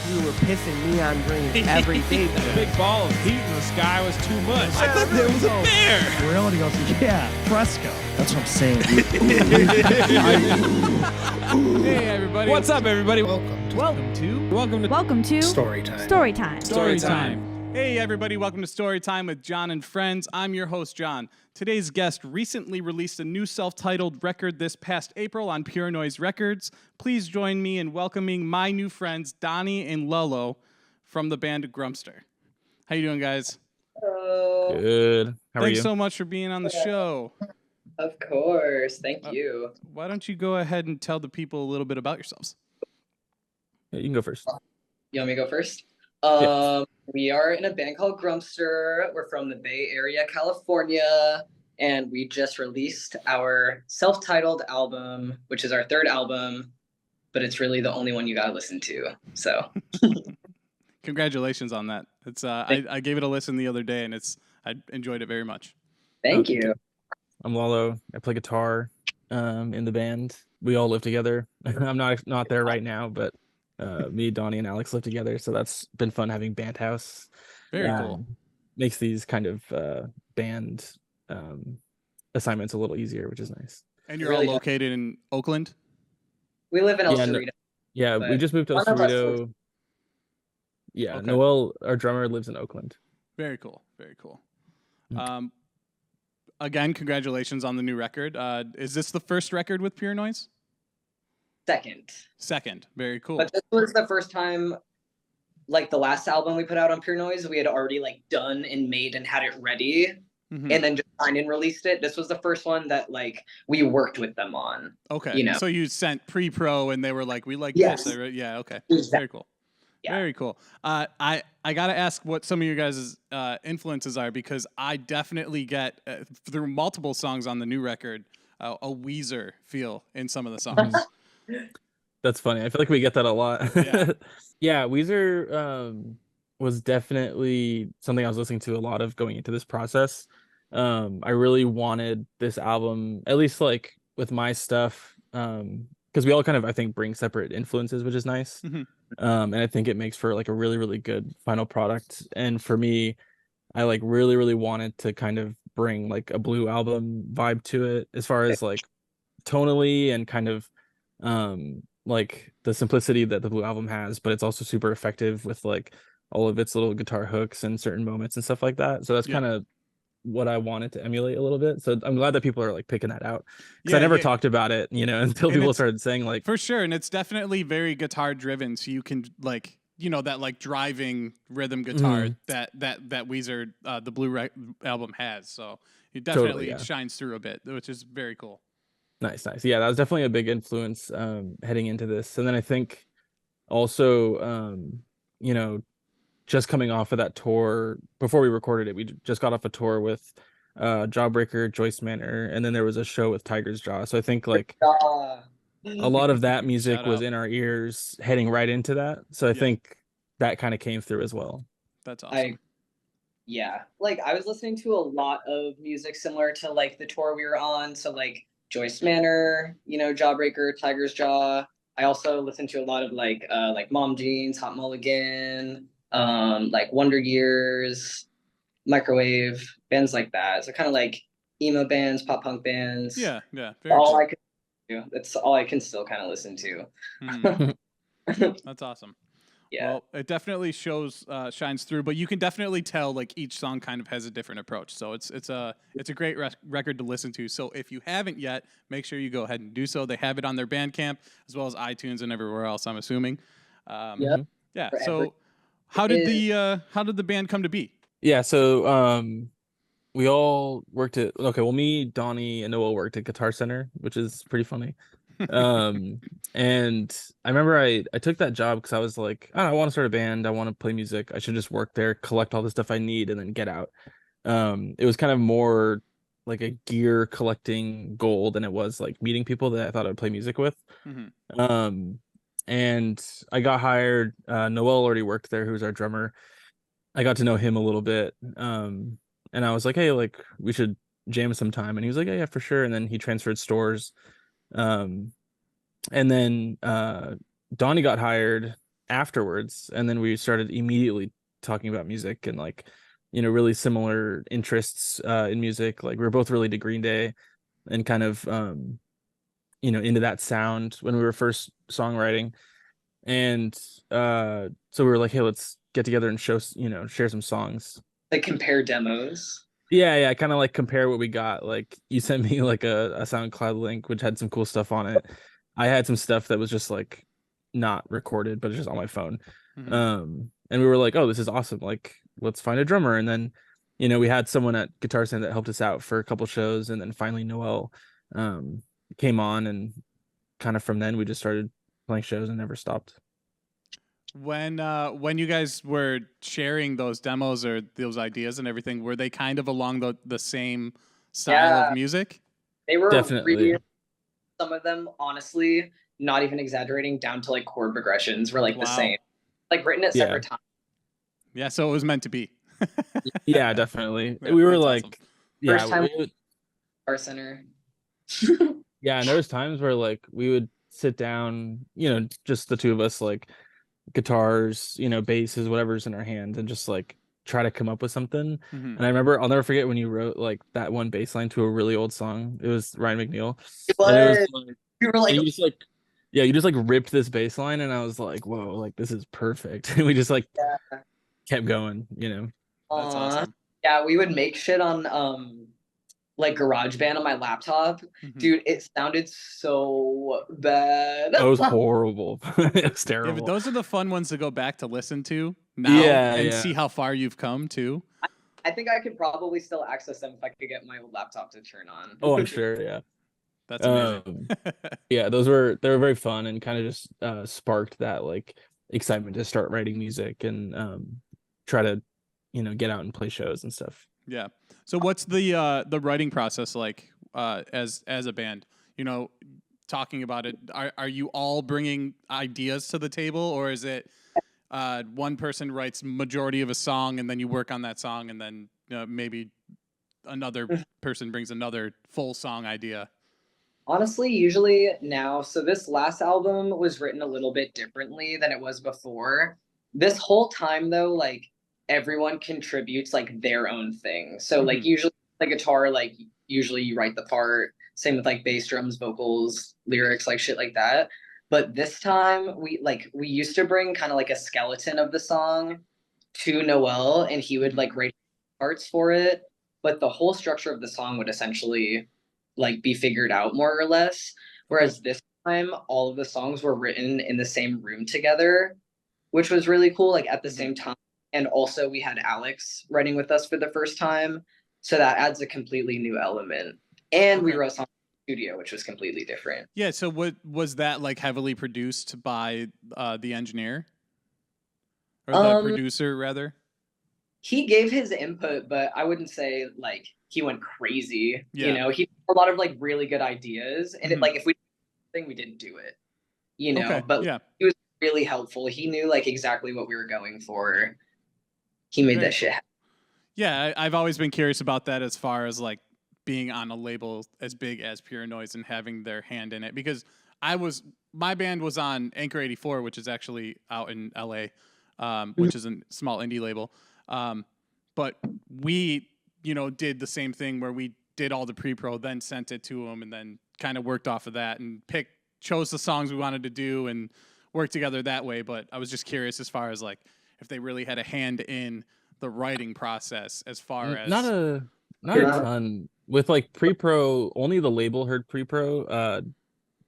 we were pissing neon green every day. The big ball of heat in the sky was too much. I thought there was a bear. Reality goes, yeah, fresco. That's what I'm saying. Hey, everybody. What's up, everybody? Welcome to Welcome to StouryTime. StouryTime. Hey, everybody. Welcome to StouryTime with John and Friends. I'm your host, John. Today's guest recently released a new self-titled record this past April on Pure Noise Records. Please join me in welcoming my new friends, Donnie and Lalo, from the band Grumpster. How you doing, guys? Hello. Good. How are you? Thanks so much for being on the show. Of course. Thank you. Why don't you go ahead and tell the people a little bit about yourselves? Yeah, you can go first. You want me to go first? Yeah. We are in a band called Grumpster. We're from the Bay Area, California, and we just released our self-titled album, which is our third album, but it's really the only one you gotta listen to. So, Congratulations on that. It's I gave it a listen the other day, and I enjoyed it very much. thank you. I'm Lalo. I play guitar in the band. We all live together. I'm not there right now, but me, Donnie, and Alex live together, so that's been fun having band house. Very cool. Makes these kind of band assignments a little easier, which is nice. And you're Really all located in Oakland? We live in El Yeah, no- Cerrito. Yeah, But we just moved to El one of us Cerrito. Yeah, Okay. Noel, our drummer, lives in Oakland. Very cool. Very cool. Mm. Again, congratulations on the new record. Is this the first record with Pure Noise? Second. Second. Very cool. But this was the first time, like the last album we put out on Pure Noise, we had already like done and made and had it ready. Mhm. And then just signed and released it. This was the first one that like we worked with them on. Okay. you know. So you sent pre-pro, and they were like, "We like Yes. this." Yeah. Okay. Exactly. Very cool. Yeah. Very cool. I gotta ask what some of your guys' influences are, because I definitely get through multiple songs on the new record a Weezer feel in some of the songs. That's funny. I feel like we get that a lot. Yeah. Yeah, Weezer was definitely something I was listening to a lot of going into this process. I really wanted this album, at least like with my stuff, because we all kind of, I think, bring separate influences, which is nice. Mhm. And I think it makes for like a really, really good final product. And for me, I like really, really wanted to kind of bring like a Blue album vibe to it, as far as like tonally and kind of like the simplicity that the Blue album has, but it's also super effective with like all of its little guitar hooks and certain moments and stuff like that. So that's Yeah. kind of what I wanted to emulate a little bit. So I'm glad that people are like picking that out, because Yeah, I never yeah. talked about it, until And people it's- started saying like, For sure, and it's definitely very guitar driven, so you can like, that like driving rhythm guitar that Weezer the Blue album has. So it definitely Totally, yeah. shines through a bit, which is very cool. Nice. Yeah, that was definitely a big influence heading into this. And then I think also just coming off of that tour before we recorded it, we just got off a tour with Jawbreaker, Joyce Manor, and then there was a show with Tiger's Jaw. So I think like a lot of that music Shout was out. in our ears heading right into that. So I Yeah. think that kind of came through as well. That's awesome. Yeah, like I was listening to a lot of music similar to like the tour we were on. So like Joyce Manor, Jawbreaker, Tiger's Jaw. I also listened to a lot of like Mom Jeans, Hot Mulligan, like Wonder Years, Microwave, bands like that. So kind of like emo bands, pop punk bands. Yeah. Very All cool. I could do. That's all I can still kind of listen to. Mhm. That's awesome. Yeah. Well, it definitely shines through, but you can definitely tell like each song kind of has a different approach. So it's a great record to listen to. So if you haven't yet, make sure you go ahead and do so. They have it on their Bandcamp as well as iTunes and everywhere else, I'm assuming. Yep. Yeah. For So how did the band come to be? Yeah, so we all worked at me, Donnie, and Noel worked at Guitar Center, which is pretty funny. And I remember I took that job because I was like, I want to start a band, I want to play music, I should just work there, collect all the stuff I need, and then get out. It was kind of more like a gear collecting goal than it was like meeting people that I thought I'd play music with. Mhm. And I got hired. Noel already worked there, who was our drummer. I got to know him a little bit. And I was like, hey, like we should jam sometime. And he was like, yeah, for sure. And then he transferred stores. And then Donnie got hired afterwards, and then we started immediately talking about music and like, really similar interests in music. Like we were both really into Green Day and kind of into that sound when we were first songwriting. And so we were like, hey, let's get together and share some songs. Like compare demos. Yeah, kind of like compare what we got. Like you sent me like a SoundCloud link which had some cool stuff on it. I had some stuff that was just like not recorded, but it's just on my phone. And we were like, oh, this is awesome. Like, let's find a drummer. And then, we had someone at Guitar Stand that helped us out for a couple shows, and then finally Noel came on, and kind of from then we just started playing shows and never stopped. When you guys were sharing those demos or those ideas and everything, were they kind of along the same style of music? They were definitely. Some of them, honestly, not even exaggerating, down to like chord progressions were like the same, like written at separate times. Yeah, so it was meant to be. Yeah, definitely. We were like, awesome. Yeah, First time Guitar Center. Yeah, and there was times where like we would sit down, just the two of us, like guitars, basses, whatever's in our hands, and just like try to come up with something. And I remember, I'll never forget when you wrote like that one bass line to a really old song. It was Ryan McNeil. It was. And it was like, we were like, you just like ripped this bass line, and I was like, whoa, like this is perfect. And we just like kept going, That's awesome. Yeah, we would make shit on like GarageBand on my laptop. Dude, it sounded so bad. It was horrible. It was terrible. Yeah, but those are the fun ones to go back to listen to now and see how far you've come too. I think I could probably still access them if I could get my laptop to turn on. Oh, I'm sure, yeah. That's amazing. Yeah, they were very fun and kind of just sparked that like excitement to start writing music and try to get out and play shows and stuff. Yeah. So what's the writing process like as a band? Talking about it, are you all bringing ideas to the table, or is it one person writes majority of a song and then you work on that song, and then maybe another person brings another full song idea? Honestly, usually now, so this last album was written a little bit differently than it was before. This whole time though, like everyone contributes like their own thing. So like usually the guitar, like usually you write the part, same with like bass, drums, vocals, lyrics, like shit like that. But this time we used to bring kind of like a skeleton of the song to Noel, and he would like write parts for it. But the whole structure of the song would essentially like be figured out more or less. Whereas this time, all of the songs were written in the same room together, which was really cool, like at the same time. And also we had Alex writing with us for the first time. So that adds a completely new element. And we wrote songs in the studio, which was completely different. Yeah. So what was that like heavily produced by the engineer or the producer rather? He gave his input, but I wouldn't say like he went crazy. Yeah. He had a lot of like really good ideas. And it, like if we didn't do it. But he was really helpful. He knew like exactly what we were going for. He made that shit happen. Yeah, I've always been curious about that as far as like being on a label as big as Pure Noise and having their hand in it, because my band was on Anchor 84, which is actually out in LA, which is a small indie label. But we, did the same thing where we did all the pre-pro, then sent it to them, and then kind of worked off of that and chose the songs we wanted to do and worked together that way. But I was just curious as far as like if they really had a hand in the writing process as far as not a ton with like pre-pro. Only the label heard pre-pro.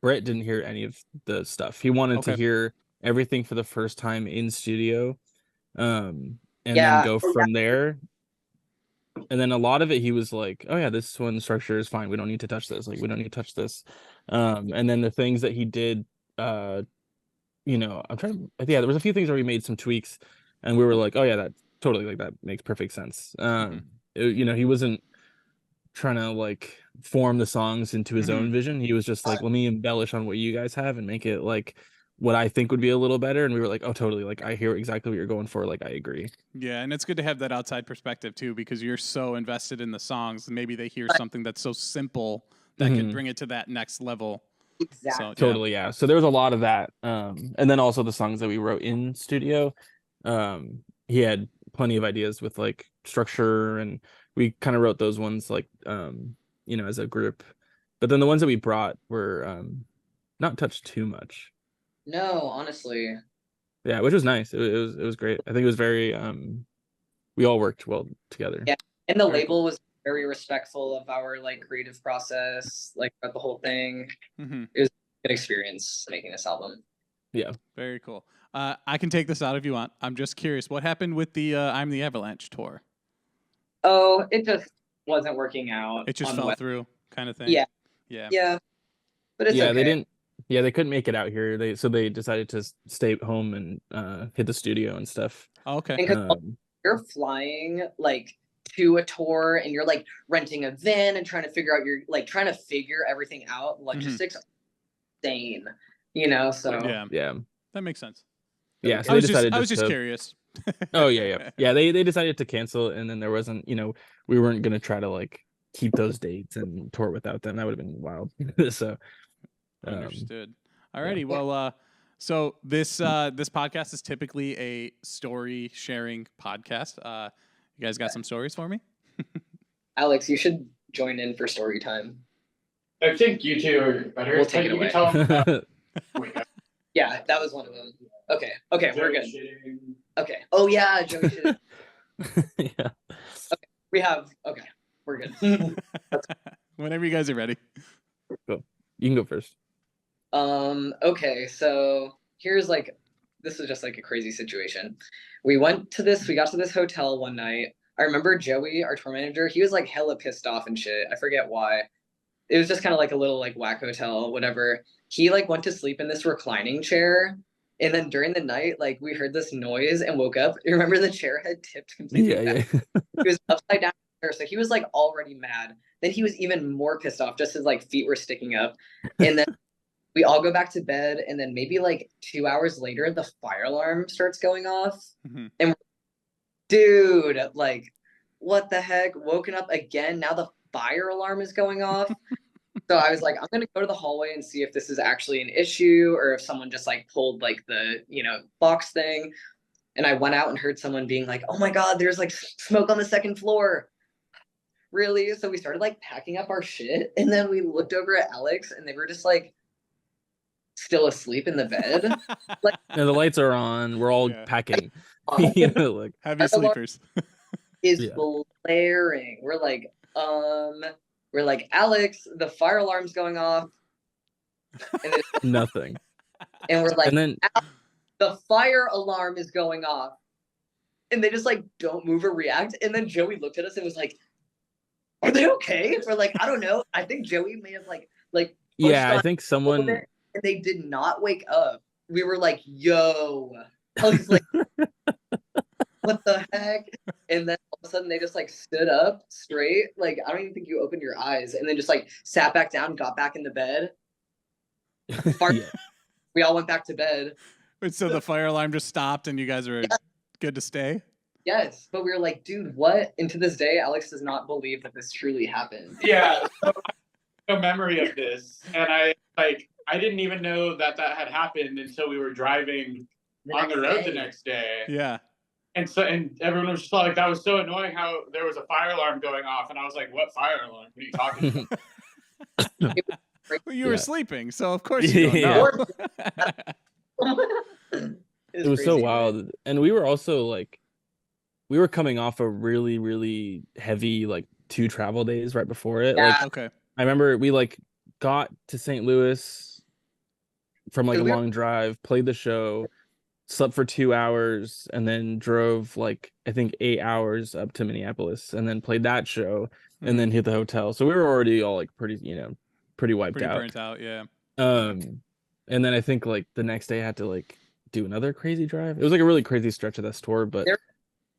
Brett didn't hear any of the stuff. He wanted to hear everything for the first time in studio, and then go from there. And then a lot of it, he was like, "Oh yeah, this one structure is fine. We don't need to touch this. Like, we don't need to touch this." And then the things that he did, I'm trying. There was a few things where we made some tweaks, and we were like, "Oh yeah, that totally like that makes perfect sense." He wasn't trying to like form the songs into his own vision. He was just like, "Let me embellish on what you guys have and make it like what I think would be a little better." And we were like, "Oh, totally. Like, I hear exactly what you're going for. Like, I agree." Yeah, and it's good to have that outside perspective too, because you're so invested in the songs. And maybe they hear something that's so simple that can bring it to that next level. Exactly. So, Totally, yeah. So there was a lot of that. And then also the songs that we wrote in studio. He had plenty of ideas with like structure, and we kind of wrote those ones like as a group. But then the ones that we brought were not touched too much. No, honestly. Yeah, which was nice. It was great. I think it was very we all worked well together. Yeah. And the Very label was very respectful of our like creative process, like throughout the whole thing. Mm-hmm. It was a good experience making this album. Yeah. Very cool. I can take this out if you want. I'm just curious. What happened with the I'm the Avalanche tour? Oh, it just wasn't working out. It just on the fell West. through kind of thing? Yeah. Yeah. Yeah. But it's Yeah, okay. they didn't. Yeah, they couldn't make it out here. They decided to stay home and hit the studio and stuff. Oh, okay. And 'cause you're flying like to a tour and you're like renting a van and trying to figure everything out. Logistics insane, so Yeah. That makes sense. Yeah, so I they was decided just to. curious. Oh yeah. They decided to cancel, and then there wasn't. We weren't gonna try to like keep those dates and tour without them. That would have been wild. So. Understood. Alrighty. Well, so this podcast is typically a story sharing podcast. You guys got some stories for me? Alex, you should join in for story time. I think you two are better. We'll take it away. You can tell them about Yeah, that was one of them. Okay, we're good. shitting. Okay. Oh yeah, Joey should. Yeah. We're good. Whenever you guys are ready. You can go first. Okay, so this is just like a crazy situation. We got to this hotel one night. I remember Joey, our tour manager, he was like hella pissed off and shit. I forget why. It was just kind of like a little like whack hotel, whatever. He like went to sleep in this reclining chair. And then during the night, like we heard this noise and woke up. You remember the chair had tipped completely back. Yeah. It was upside down. So he was like already mad. Then he was even more pissed off. Just his like feet were sticking up. And then we all go back to bed. And then maybe like 2 hours later, the fire alarm starts going off. Mm-hmm. And dude, like, what the heck? Woken up again. Now the fire alarm is going off. So I was like, I'm going to go to the hallway and see if this is actually an issue or if someone just like pulled like the, box thing. And I went out and heard someone being like, oh my God, there's like smoke on the second floor. Really? So we started like packing up our shit. And then we looked over at Alex and they were just like still asleep in the bed. Like, And the lights are on. We're all packing. Like Heavy sleepers. is blaring. We're like, Alex, the fire alarm's going off. And, nothing. and we're like, And then the fire alarm is going off. And they just like don't move or react. And then Joey looked at us and was like, are they okay? We're like, I don't know. I think Joey may have like yeah, I think someone. And they did not wake up. We were like, yo. I was like, what the heck? And then all of a sudden they just like stood up straight. Like, I don't even think you opened your eyes. And then just like sat back down, got back in the bed. Yeah. We all went back to bed. Wait, so the fire alarm just stopped and you guys are good to stay? Yes. But we were like, dude, what? And to this day, Alex does not believe that this truly happened. Yeah, so I have no memory of this, and I didn't even know that had happened until we were driving on the road the next day. Yeah. And everyone was just like, that was so annoying how there was a fire alarm going off, and I was like, what fire alarm? What are you talking about? Well, you were sleeping, so of course you don't know. It was so wild. And we were also like, we were coming off a really, really heavy, like 2 travel days right before it. Yeah. Like, Okay. I remember we like got to St. Louis from like a long drive, played the show, slept for 2 hours, and then drove like, I think 8 hours up to Minneapolis and then played that show and then hit the hotel. So we were already all like pretty wiped out. Burnt out, yeah. And then I think like the next day I had to like do another crazy drive. It was like a really crazy stretch of this tour, but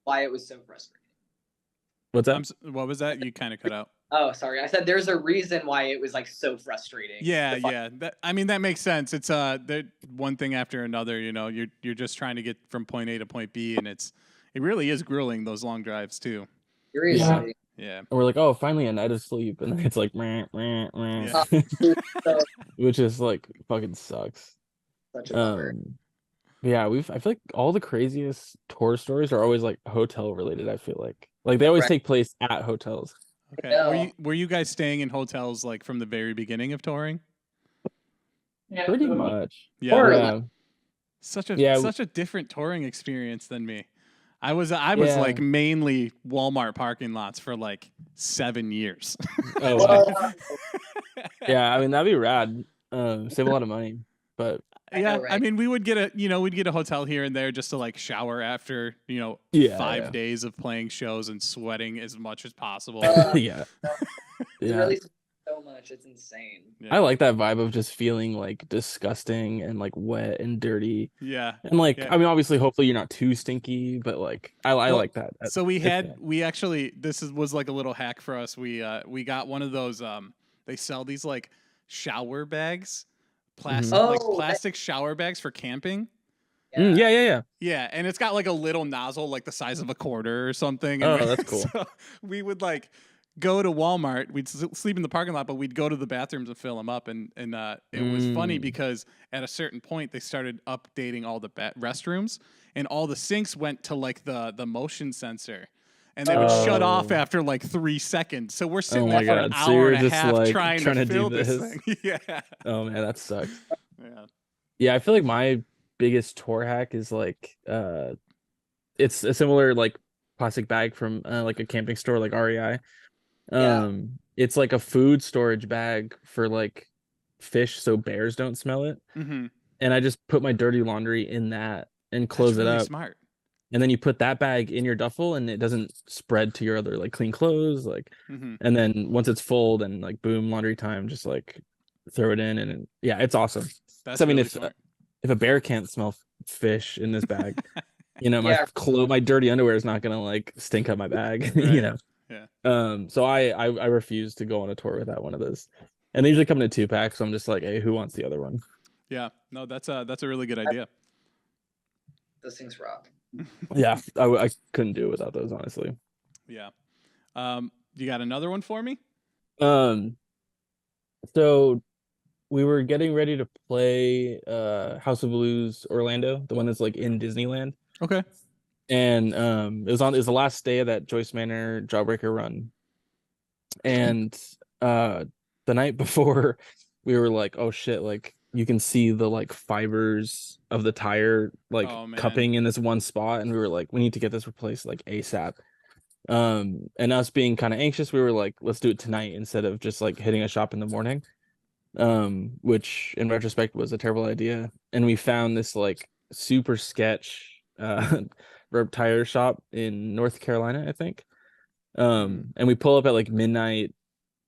why it was so frustrating. What's that? What was that? You kind of cut out. Oh, sorry. I said there's a reason why it was like so frustrating. Yeah. That makes sense. It's one thing after another. You're just trying to get from point A to point B, and it really is grueling, those long drives too. Seriously. Yeah. And we're like, oh, finally a night of sleep, and then it's like, meh, meh, meh. Yeah. So, Which is like fucking sucks. such a bummer. But yeah, I feel like all the craziest tour stories are always like hotel related. I feel like they always Right. take place at hotels. Okay. No. Were you guys staying in hotels like from the very beginning of touring? Yeah, Pretty for the most- much. Yeah. Or- Yeah. Such a different touring experience than me. I was like mainly Walmart parking lots for like 7 years. Oh, Well, wow. Yeah, I mean that'd be rad. Save a lot of money, but I Yeah, know, I right? mean, we'd get a hotel here and there just to like shower after, Yeah, 5 yeah. days of playing shows and sweating as much as possible. yeah, It yeah. really so much. It's insane. Yeah. I like that vibe of just feeling like disgusting and like wet and dirty. Yeah. And like, Yeah. I mean, obviously, hopefully you're not too stinky, but like, I Well, like that. So It's fun. we actually was like a little hack for us. We got one of those they sell these like shower bags, plastic Mhm. like Oh, plastic shower bags for camping. Yeah. Yeah, and it's got like a little nozzle like the size of a quarter or something. Oh, And that's cool. So we would like go to Walmart. We'd sleep in the parking lot, but we'd go to the bathrooms and fill them up. And it was funny because at a certain point they started updating all the restrooms, and all the sinks went to like the motion sensor. And they would shut off Oh. after like 3 seconds. So we're sitting Oh there my for an God, so hour you're and a just, half like, trying trying to to do fill this this. thing. Yeah. Oh man, that sucks. Yeah. Yeah, I feel like my biggest tour hack is like, it's a similar like plastic bag from like a camping store like REI. Yeah. It's like a food storage bag for like fish so bears don't smell it. Mm-hmm. And I just put my dirty laundry in that and close That's really it up. smart. And then you put that bag in your duffel and it doesn't spread to your other like clean clothes. Like, Mm-hmm. and then once it's full, then like boom, laundry time, just like throw it in and yeah, it's awesome. That's So, I mean, really smart. if a bear can't smell fish in this bag, my Yeah. my dirty underwear is not gonna like stink up my bag, Right. Yeah. So I refuse to go on a tour without one of those. And they usually come in a 2-pack, so I'm just like, hey, who wants the other one? Yeah. No, that's a really good idea. Those things rock. Yeah, I couldn't do it without those, honestly. Yeah. You got another one for me? So we were getting ready to play House of Blues Orlando, the one that's like in Disneyland. Okay. And it was the last day of that Joyce Manor Jawbreaker run. And the night before we were like, oh shit, like you can see the like fibers of the tire like Oh, man. cupping in this one spot, and we were like, we need to get this replaced like ASAP. And us being kind of anxious, we were like, let's do it tonight instead of just like hitting a shop in the morning. Which in retrospect was a terrible idea. And we found this like super sketch rope tire shop in North Carolina, I think. And we pull up at like midnight.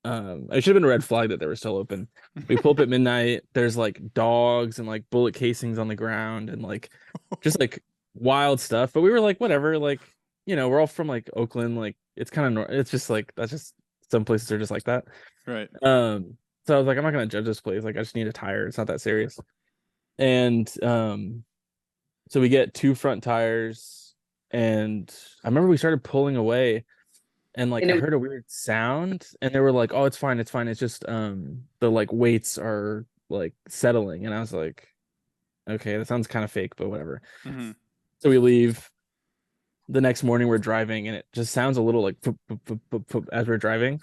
It should have been a red flag that they were still open. We pull up at midnight. There's like dogs and like bullet casings on the ground and like just like wild stuff. But we were like, whatever, like, we're all from like Oakland. Like it's kind of, it's just like, that's just some places are just like that. Right. So I was like, I'm not gonna judge this place. Like I just need a tire. It's not that serious. And so we get 2 front tires, and I remember we started pulling away. And like I heard a weird sound, and they were like, "Oh, it's fine, it's fine. It's just the like weights are like settling." And I was like, "Okay, that sounds kind of fake, but whatever." Mm-hmm. So we leave. The next morning we're driving, and it just sounds a little like poop, poop, poop, poop, poop, as we're driving,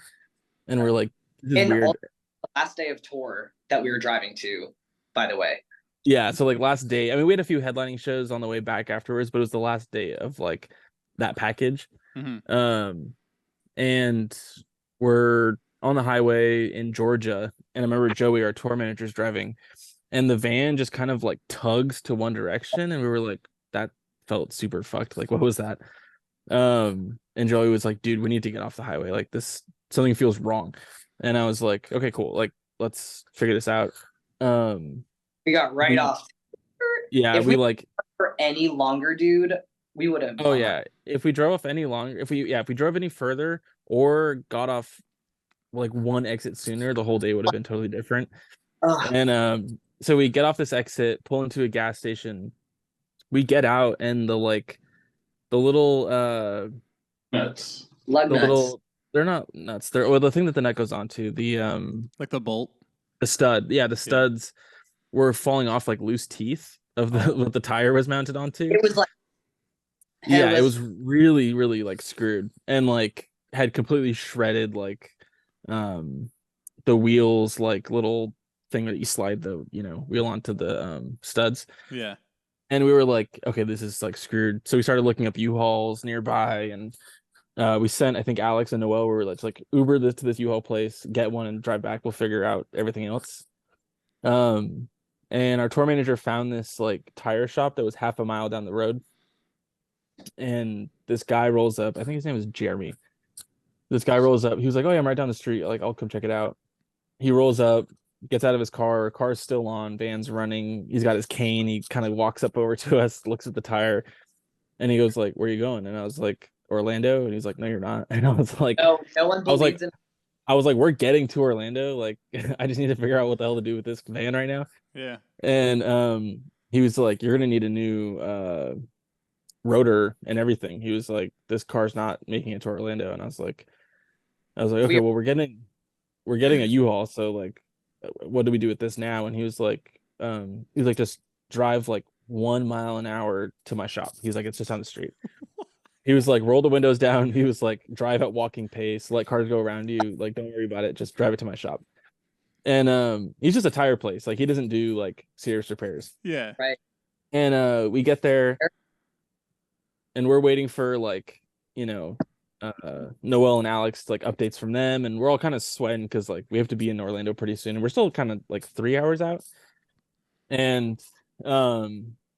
and we're like, "This is And weird." also the last day of tour that we were driving to, by the way. Yeah, so like last day. I mean, we had a few headlining shows on the way back afterwards, but it was the last day of like that package. Mm-hmm. And we're on the highway in Georgia, and I remember Joey, our tour manager, is driving, and the van just kind of like tugs to one direction, and we were like, that felt super fucked. Like, what was that? And Joey was like, dude, we need to get off the highway. Like something feels wrong. And I was like, okay, cool. Like, let's figure this out. We got right off. Yeah, If we we like, for any longer, dude, we would have. oh yeah, if we drove off any longer, if we drove any further or got off like one exit sooner, the whole day would have been totally different. Ugh. And so we get off this exit, pull into a gas station, we get out, and the little Nuts. Lug The nuts. little, they're not nuts. They're well, the thing that the nut goes onto, Like the bolt. the stud. Yeah, the studs were falling off like loose teeth of the what the tire was mounted onto. It was like Yeah, it was really, really like screwed and like had completely shredded like the wheels, like little thing that you slide the wheel onto the studs. Yeah. And we were like, okay, this is like screwed. So we started looking up U-Hauls nearby, and we sent, I think, Alex and Noel were like Uber this to this U-Haul place, get one and drive back. We'll figure out everything else. And our tour manager found this like tire shop that was half a mile down the road. And this guy rolls up. I think his name is Jeremy. This guy rolls up. He was like, "Oh yeah, I'm right down the street. Like, I'll come check it out." He rolls up, gets out of his car. Car's still on. Van's running. He's got his cane. He kind of walks up over to us, looks at the tire, and he goes like, "Where are you going?" And I was like, "Orlando." And he's like, "No, you're not." And I was like, no one I was like, believes in. I was like, "We're getting to Orlando. Like, I just need to figure out what the hell to do with this van right now." Yeah. And he was like, "You're gonna need a new rotor and everything." He was like, "This car's not making it to Orlando." And I was like, "Okay, well, we're getting a U-Haul, so like, what do we do with this now?" And he was like, just drive like 1 mile an hour to my shop. He's like, "It's just down the street." He was like, "Roll the windows down." He was like, "Drive at walking pace, let cars go around you, like, don't worry about it, just drive it to my shop." And he's just a tire place, like he doesn't do like serious repairs. Yeah. Right. And we get there and we're waiting for like Noel and Alex, like updates from them, and we're all kind of sweating because like we have to be in Orlando pretty soon, and we're still kind of like 3 hours out. And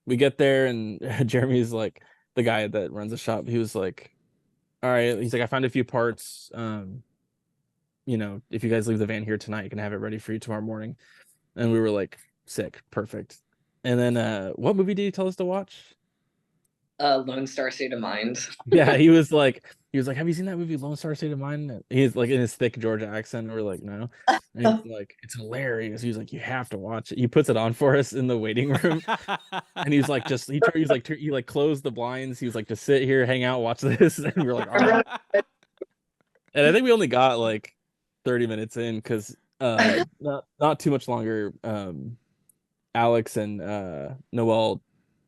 we get there, and Jeremy's like, the guy that runs the shop, he was like, "All right," he's like, "I found a few parts. If you guys leave the van here tonight, you can have it ready for you tomorrow morning." And we were like, "Sick, perfect." And then what movie did he tell us to watch? Lone Star State of Mind. Yeah, he was like, "Have you seen that movie Lone Star State of Mind?" He's like in his thick Georgia accent. And we're like, "No." And he's like, "It's hilarious." He's like, "You have to watch it." He puts it on for us in the waiting room, and he's like, he like closed the blinds. He was like, "Just sit here, hang out, watch this." And we're like, "All right." And I think we only got like 30 minutes in because not too much longer. Alex and Noel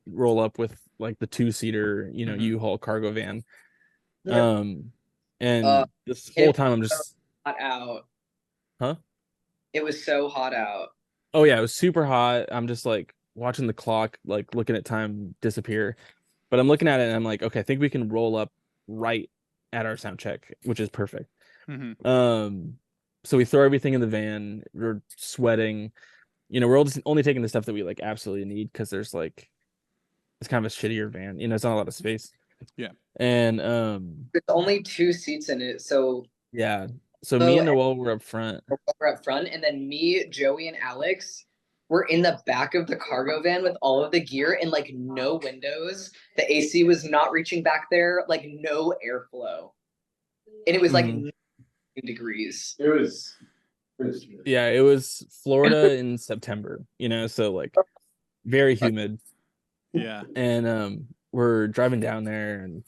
roll up with like the 2-seater, U-Haul cargo van. And this whole time I'm just hot out. Huh? It was so hot out. Oh yeah, it was super hot. I'm just like watching the clock, like looking at time disappear. But I'm looking at it and I'm like, okay, I think we can roll up right at our sound check, which is perfect. Mm-hmm. So we throw everything in the van. We're sweating. We're all just only taking the stuff that we like absolutely need because there's like, it's kind of a shittier van. It's not a lot of space. Yeah. And there's only 2 seats in it, so yeah. So me and Noel were up front. We're up front, and then me, Joey, and Alex were in the back of the cargo van with all of the gear and like no windows. The AC was not reaching back there, like no airflow, and it was like 9 degrees. It was Yeah, it was Florida in September, so like very humid. Yeah. And we're driving down there and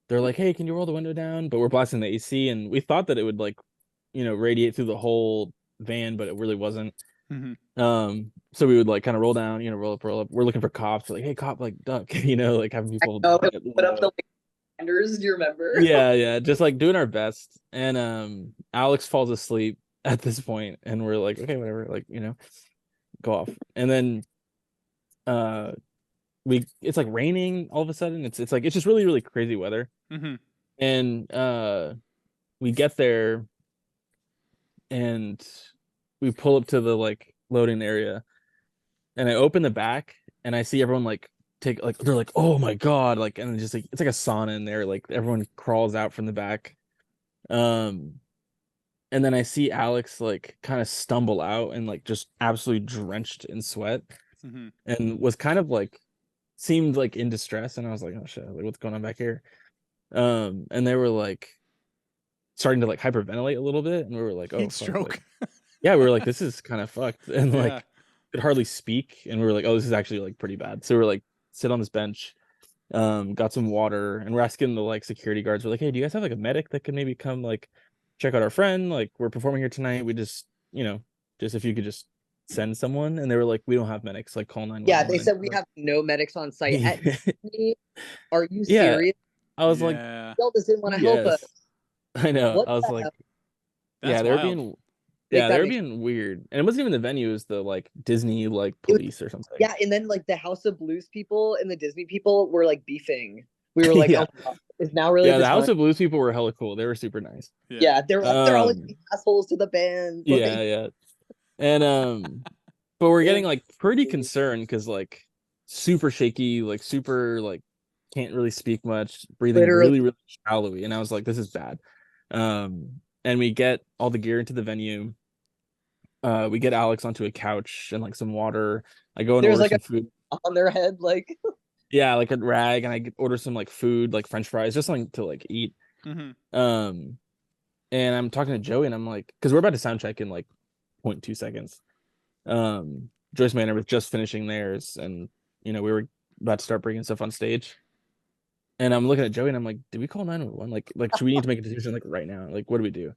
they're like, "Hey, can you roll the window down?" But we're blasting the AC, and we thought that it would like, radiate through the whole van, but it really wasn't. Mm-hmm. So we would like kind of roll down, roll up. We're looking for cops. We're like, "Hey, cop, like duck," like having people put up the standards. Do you remember? Yeah, just like doing our best. And Alex falls asleep at this point, and we're like, "Okay, whatever," like, go off. And then it's like raining all of a sudden. It's just really, really crazy weather. Mm-hmm. And we get there and we pull up to the like loading area, and I open the back and I see everyone like take like, they're like, "Oh my god," like, and just like it's like a sauna in there, like everyone crawls out from the back. And then I see Alex like kind of stumble out and like just absolutely drenched in sweat. Mm-hmm. And was kind of like seemed like in distress, and I was like, "Oh shit, like what's going on back here?" And they were like starting to like hyperventilate a little bit, and we were like, "Oh, Heat fuck." stroke. Like, yeah, we were like, "This is kind of fucked," and like Yeah. could hardly speak, and we were like, "Oh, this is actually like pretty bad." So we were like, sit on this bench, got some water, and we're asking the like security guards, we're like, hey, do you guys have like a medic that could maybe come like check out our friend? Like, we're performing here tonight. We just, just if you could just send someone. And they were like, we don't have medics, like call 911. Yeah, they said we have no medics on site. At Disney, are you Yeah. serious? I was like, Yeah. Y'all just didn't want to help us. yes. I know. What I was the like, hell? That's yeah, they were wild. being Make that they were make- being weird. And it wasn't even the venue, it was the like Disney like It was- police or something. Yeah, and then like the House of Blues people and the Disney people were like beefing. We were like, Yeah. oh my God, is now really Yeah, the the House time? of Blues people were hella cool. They were super nice. Yeah, they're like, they're always Um, being assholes to the band. Like, Yeah. And but we're getting like pretty concerned because like super shaky, like super like can't really speak much, breathing Literally. really, really shallowy. And I was like, this is bad. And we get all the gear into the venue. We get Alex onto a couch and like some water. I go and There's, order like, some food. on their head, like Yeah, like a rag, and order some like food, like French fries, just something to like eat. Mhm. And I'm talking to Joey, and I'm like, because we're about to sound check in like 0.2 seconds. Joyce Manor was just finishing theirs, and we were about to start bringing stuff on stage. And I'm looking at Joey, and I'm like, did we call 911? Like, should we need to make a decision like right now? Like, what do we do?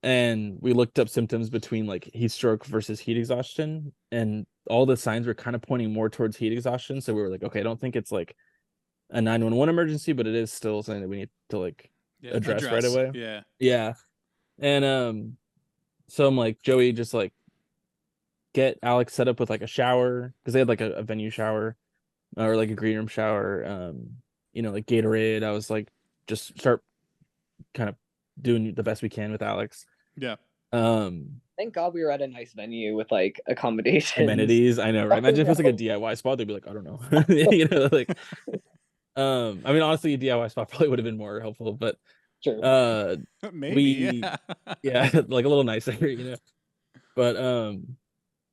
And we looked up symptoms between like heat stroke versus heat exhaustion, and all the signs were kind of pointing more towards heat exhaustion. So we were like, okay, I don't think it's like a 911 emergency, but it is still something that we need to like Yeah, address right away. Yeah. Yeah. And so I'm like, Joey, just like get Alex set up with like a shower, because they had like a venue shower or like a green room shower, like Gatorade. I was like, just start kind of doing the best we can with Alex. Yeah. thank God we were at a nice venue with like accommodations. Amenities, I know, right? Imagine if it was like a DIY spot, they'd be like, I don't know. Like I mean, honestly, a DIY spot probably would have been more helpful, but True. Maybe. yeah, like a little nicer. But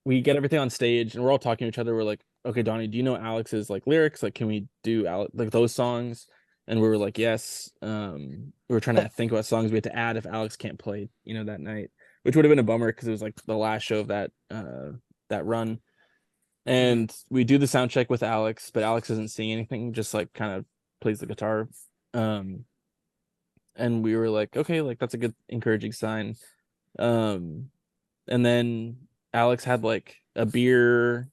we get everything on stage, and we're all talking to each other. We're like, okay, Donnie, do you know Alex's like lyrics? Like, can we do like those songs? And we were like, yes. We were trying to think about songs we had to add if Alex can't play, that night, which would have been a bummer because it was like the last show of that run. And we do the sound check with Alex, but Alex doesn't sing anything, just like kind of plays the guitar. And we were like, okay, like that's a good encouraging sign. And then Alex had like a beer,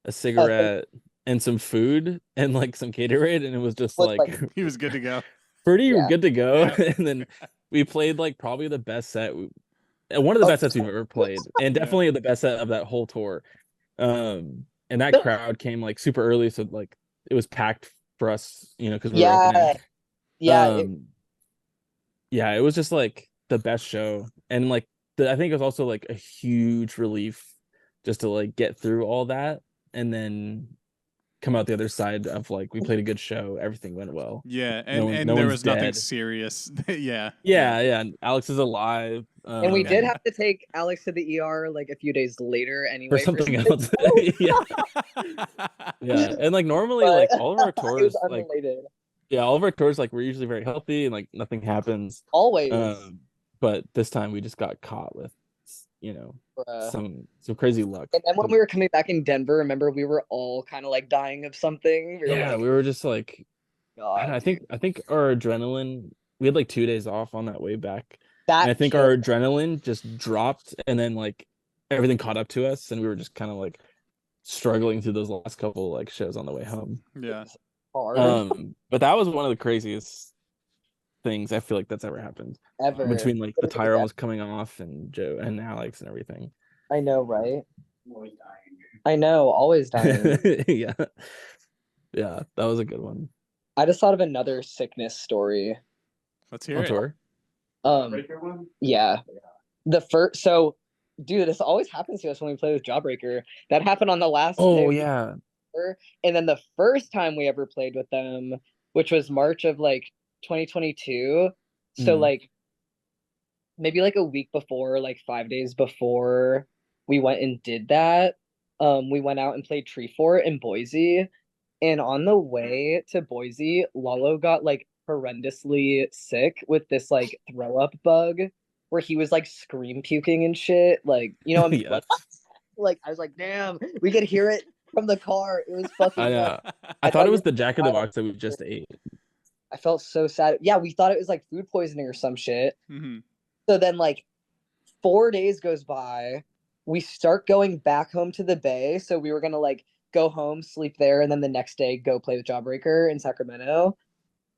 a cigarette, and some food, and like some Gatorade, and it was just like He was good to go. pretty good to go. And then we played like probably the best set, one of the best sets we've ever played, and definitely the best set of that whole tour. And that crowd came like super early, so like it was packed for us, because we were opening. It was just like the best show, and like I think it was also like a huge relief just to like get through all that and then come out the other side of like we played a good show, everything went well. Yeah, and no there one's was nothing dead. serious. Yeah. And Alex is alive. And we did have to take Alex to the ER like a few days later anyway. for something else. Yeah. And like normally like all of our tours like all of our tours like we're usually very healthy and like nothing happens. Always. But this time we just got caught with some crazy luck. And then when we were coming back in Denver, remember we were all kind of like dying of something. We were just like, God, I think our adrenaline. We had like 2 days off on that way back. that And I think our adrenaline just dropped, and then like everything caught up to us, and we were just kind of like struggling through those last couple like shows on the way home. Yeah. hard But that was one of the craziest things I feel like that's ever happened. ever. Between like the tire almost coming off and Joe and Alex and everything. I know, right? I know, always dying. Yeah, that was a good one. I just thought of another sickness story. Let's hear On it. tour. Yeah. The first, so dude, this always happens to us when we play with Jawbreaker. That happened on the last day. Yeah. And then the first time we ever played with them, which was March of like 2022. So like maybe like a week before, like 5 days before we went and did that, we went out and played Tree Fort in Boise. And on the way to Boise, Lalo got like horrendously sick with this like throw up bug where he was like scream puking and shit. Like, Yeah. like I was like, damn, we could hear it from the car. It was fucking. I nuts. I thought it was you the were Jack in the smiling. Box that we just ate. I felt so sad. Yeah, we thought it was like food poisoning or some shit. Mm-hmm. So then like 4 days goes by. We start going back home to the Bay. So we were gonna like go home, sleep there, and then the next day go play with Jawbreaker in Sacramento.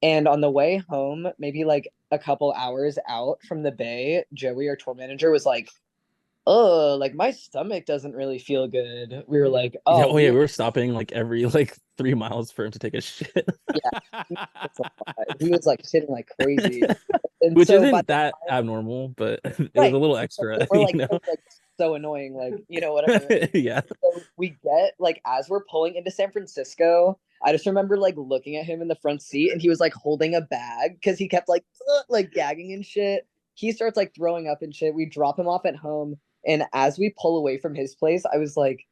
And on the way home, maybe like a couple hours out from the Bay, Joey, our tour manager, was like, "Oh, like my stomach doesn't really feel good." We were like, Yeah, "Oh, we were stopping like every like 3 miles for him to take a shit. he was like shitting like crazy." And Which so by isn't the that time, abnormal, but it was right, a little extra, we're you like, know? it was, like so annoying, like whatever. Yeah. So we get like as we're pulling into San Francisco, I just remember like looking at him in the front seat, and he was like holding a bag because he kept like gagging and shit. He starts like throwing up and shit. We drop him off at home, and as we pull away from his place, I was like,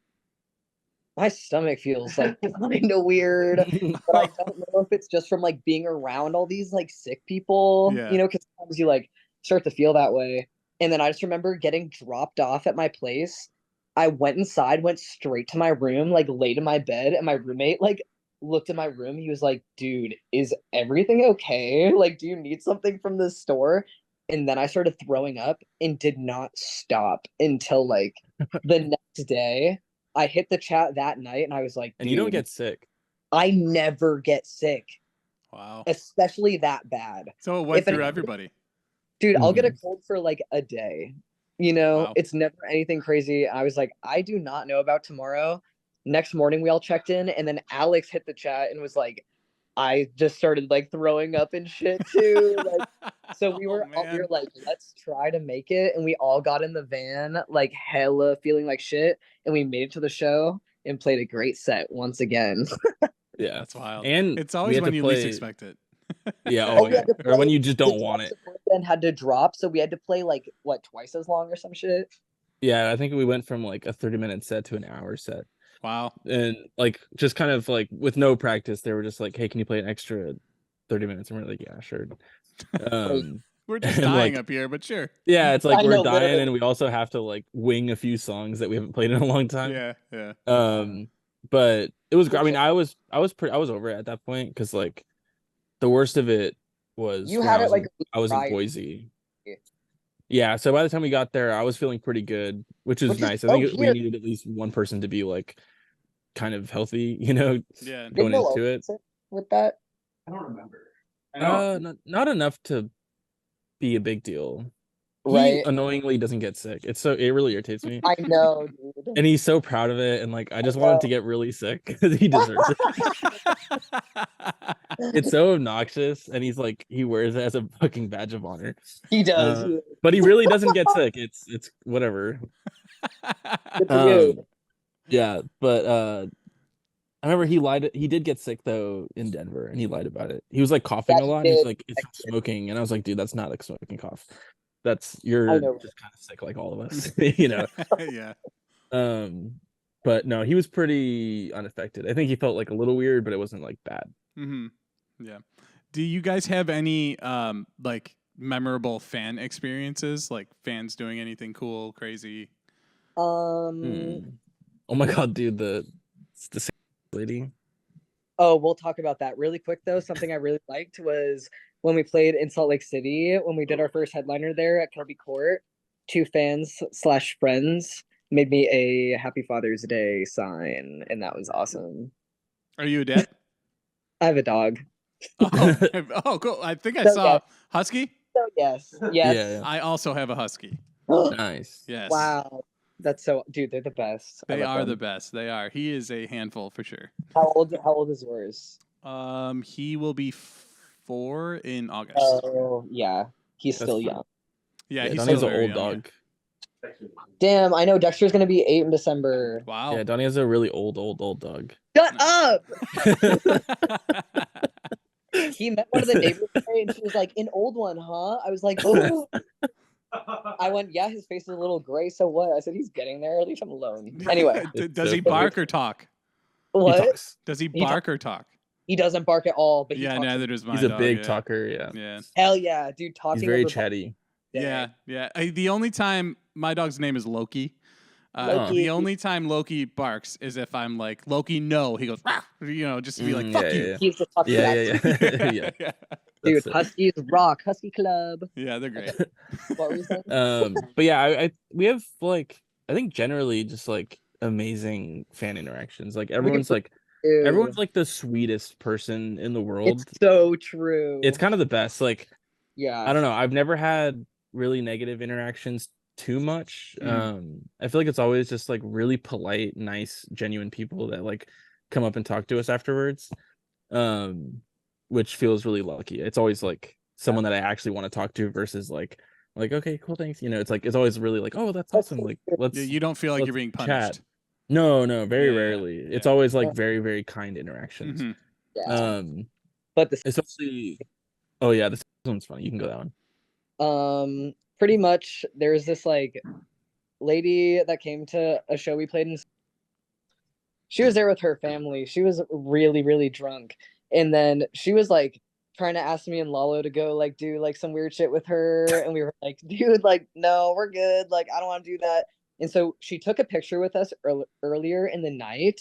my stomach feels like kind of weird, but I don't know if it's just from like being around all these like sick people, Yeah. because sometimes you like start to feel that way. And then I just remember getting dropped off at my place. I went inside, went straight to my room, like laid in my bed, and my roommate like looked at my room. He was like, "Dude, is everything okay? Like, do you need something from the store?" And then I started throwing up and did not stop until like the next day. I hit the chat that night and I was like, And you don't "Dude, get sick. I never get sick, Wow. especially that bad." So it went If through anything- everybody. Dude, I'll get a Mhm. cold for like a day. Wow. It's never anything crazy. I was like, I do not know about tomorrow. Next morning, we all checked in, and then Alex hit the chat and was like, I just started like throwing up and shit too. Like, so we were Oh, man. like, let's try to make it, and we all got in the van, like hella feeling like shit, and we made it to the show and played a great set once again. Yeah. That's wild. And It's we always had when to you play... least expect it. Yeah, Oh, oh we yeah. had to Or when play- you just the don't want drop it. support band had to drop, so we had to play like what, twice as long or some shit. Yeah, I think we went from like a 30-minute set to an hour set. Wow. And like just kind of like with no practice, they were just like, "Hey, can you play an extra 30 minutes?" And we're like, "Yeah, sure." We're just and, dying like, up here, but sure. Yeah, it's like I we're know, dying literally. and we also have to like wing a few songs that we haven't played in a long time. Yeah. But it was I mean, I was over it at that point because like the worst of it was You when had I it was like I was in prior. Boise. Yeah, so by the time we got there, I was feeling pretty good, which is Which is nice. I so think we weird. needed at least one person to be like kind of healthy, you know, Yeah. going Did into it. with that? I don't remember. I know. Not enough to be a big deal. He Right. annoyingly doesn't get sick. It really irritates me. I know, dude. And he's so proud of it, and like I just want him to get really sick because he deserves it. It's so obnoxious, and he's like he wears it as a fucking badge of honor. He does. But he really doesn't get sick. It's whatever. Good for you. Yeah, but I remember he did get sick though in Denver, and he lied about it. He was like coughing Yeah, a he lot. And he's did. like, "It's from smoking," and I was like, "Dude, that's not like smoking cough. I You're know. just kind of sick like all of us, you know." Yeah. But no, he was pretty unaffected. I think he felt like a little weird, but it wasn't like bad. Mm-hmm. Yeah. Do you guys have any like memorable fan experiences? Like fans doing anything cool, crazy? Oh my god, dude, the same lady. Oh, we'll talk about that really quick though. Something I really liked was when we played in Salt Lake City, when we did our first headliner there at Kirby Court, 2 fans / friends made me a Happy Father's Day sign, and that was awesome. Are you a dad? I have a dog. Oh, cool. I think I So, saw yeah. Husky. So yes. Yeah. I also have a husky. Nice. Yes. Wow. That's so, dude, they're the best. I They love are them. the best. They are. He is a handful for sure. How old is yours? He will be 4 in August. Oh, yeah. He's That's still fine. young. Yeah, Yeah, he's Donnie's still an very old young, dog. Damn, I know Dexter's gonna be 8 in December. Yeah. Wow. Yeah, Donnie has a really old dog. Shut up! He met one of the neighbors today, and she was like, "An old one, huh?" I was like, "Oh." I went, "Yeah, his face is a little gray. So what?" I said, "He's getting there. Leave him alone." Anyway, Does so he funny. bark or talk? He what? talks. Does he He bark or talk? He doesn't bark at all, but he Yeah, talks. neither does my He's a dog, big yeah. talker, yeah. Yeah. Hell yeah, dude! Talking. He's very over chatty. Day. Yeah. The only time my dog's name is Loki. Loki. The only time Loki barks is if I'm like, Loki, no. He goes, "Rah!" just to be like, fuck you. He's the fuck Yeah, that. yeah, yeah. yeah. Dude, That's it. Huskies rock. Husky Club. Yeah, they're great. What were you saying? But yeah, we have like I think generally just like amazing fan interactions. Like everyone's like the sweetest person in the world. It's so true. It's kind of the best. Like yeah. I don't know. I've never had really negative interactions too much. I feel like it's always just like really polite, nice, genuine people that like come up and talk to us afterwards. Which feels really lucky. It's always like someone that I actually want to talk to versus like okay, cool, thanks. It's like it's always really like, oh, that's awesome. Like let's You don't feel like you're being punished. chat. No, very rarely. It's always like Yeah. very, very kind interactions. Mhm. Yeah. But Especially oh yeah, this one's funny. You can go that one. pretty much there's this like lady that came to a show we played in. She was there with her family. She was really, really drunk. And then she was like trying to ask me and Lalo to go like do like some weird shit with her. And we were like, dude, like, no, we're good. Like, I don't want to do that. And so she took a picture with us earlier in the night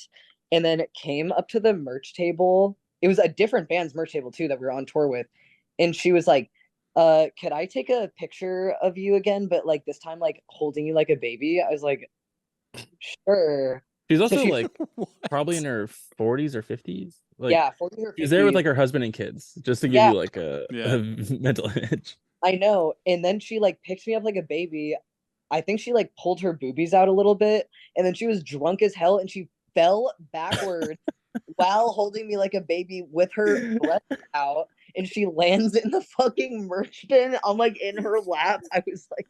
and then came up to the merch table. It was a different band's merch table too that we were on tour with. And she was like, could I take a picture of you again? But like this time, like holding you like a baby. I was like, sure. She's also like probably in her 40s or 50s. Like, yeah, 40s or 50s. She's there with like her husband and kids, just to give you like a mental image. I know. And then she like picked me up like a baby. I think she like pulled her boobies out a little bit, and then she was drunk as hell, and she fell backwards while holding me like a baby with her breath out, and she lands in the fucking merch bin. I'm like in her lap. I was like,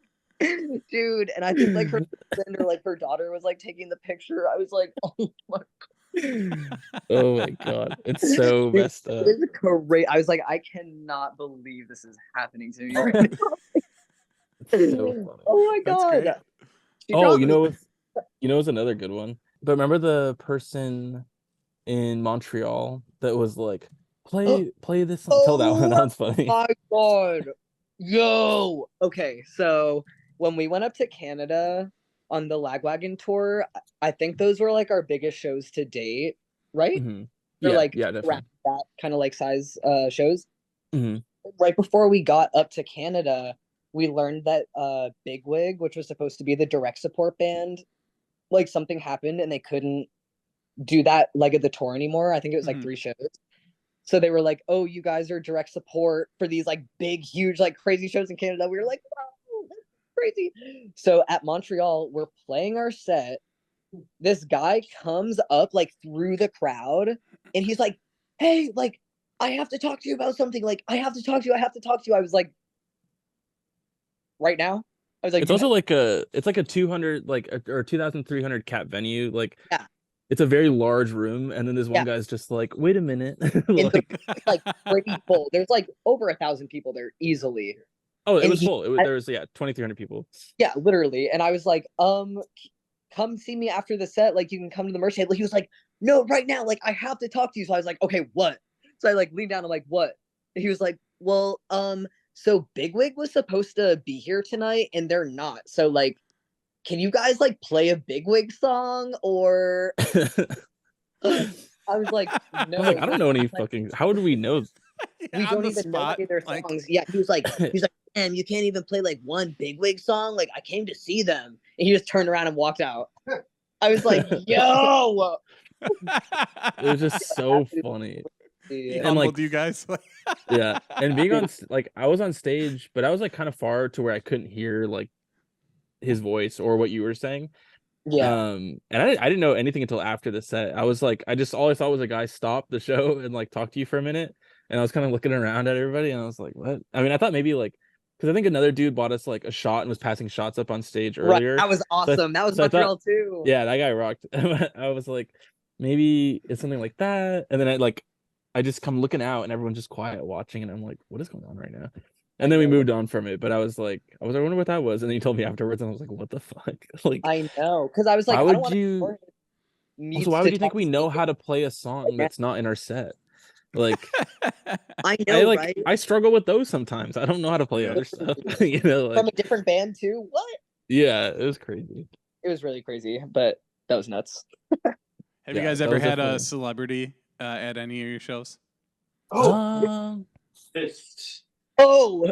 dude, and I think like her husband or like her daughter was like taking the picture. I was like, oh my god. Oh my god, it's so messed up. It is great. I was like, I cannot believe this is happening to me right now. It's so funny. Oh my god. Oh, what's another good one? But remember the person in Montreal that was like, play this song. Tell that one. That one's funny. Oh my god. Yo. Okay, so when we went up to Canada on the Lagwagon tour, I think those were like our biggest shows to date, right? Mm-hmm. They're like definitely. that kind of like size shows. Mm-hmm. Right before we got up to Canada, we learned that Bigwig, which was supposed to be the direct support band, like something happened and they couldn't do that leg of the tour anymore. I think it was like 3 shows. So they were like, oh, you guys are direct support for these like big, huge, like crazy shows in Canada. We were like, wow, that's crazy. So at Montreal, we're playing our set. This guy comes up like through the crowd and he's like, hey, like, I have to talk to you about something. Like, I have to talk to you. I was like, right now? I was like, it's also like it's like a 200 like or 2,300 cap venue. Like, yeah. It's a very large room, and then this one guy's just like, wait a minute. like pretty full. There's like over 1,000 people there easily. Oh, it was full. There was 2,300 people. Yeah, literally. And I was like, come see me after the set. Like, you can come to the merch table. He was like, no, right now. Like, I have to talk to you. So I was like, okay, what? So I like leaned down and like, what? And he was like, well, so Bigwig was supposed to be here tonight, and they're not. So like, can you guys like play a Bigwig song or? I was like, no. I don't know any fucking. How do we know? We don't even know any of their songs. Yeah, he was like, damn, you can't even play like one Bigwig song. Like, I came to see them, and he just turned around and walked out. I was like, yo. It was just so funny. He and like, you guys. Yeah, and being on like I was on stage, but I was like kind of far to where I couldn't hear like his voice or what you were saying. Yeah. And I didn't know anything until after the set. I was like, all I saw was a guy stop the show and like talk to you for a minute, and I was kind of looking around at everybody, and I was like, what? I mean, I thought maybe like because I think another dude bought us like a shot and was passing shots up on stage earlier. Right. That was awesome. That was Montreal too. Yeah, that guy rocked. I was like, maybe it's something like that, and then I just come looking out and everyone's just quiet watching, and I'm like, what is going on right now? And then we moved on from it, but I wonder what that was, and then you told me afterwards, and I was like, what the fuck? Like, I know, because I was like, why would you think we know how to play a song that's not in our set? Like, I know, right? I struggle with those sometimes. I don't know how to play other stuff. Like, from a different band too. What? Yeah, it was crazy. It was really crazy, but that was nuts. Have you Yeah, guys that ever was had a definitely- celebrity at any of your shows? It's Oh,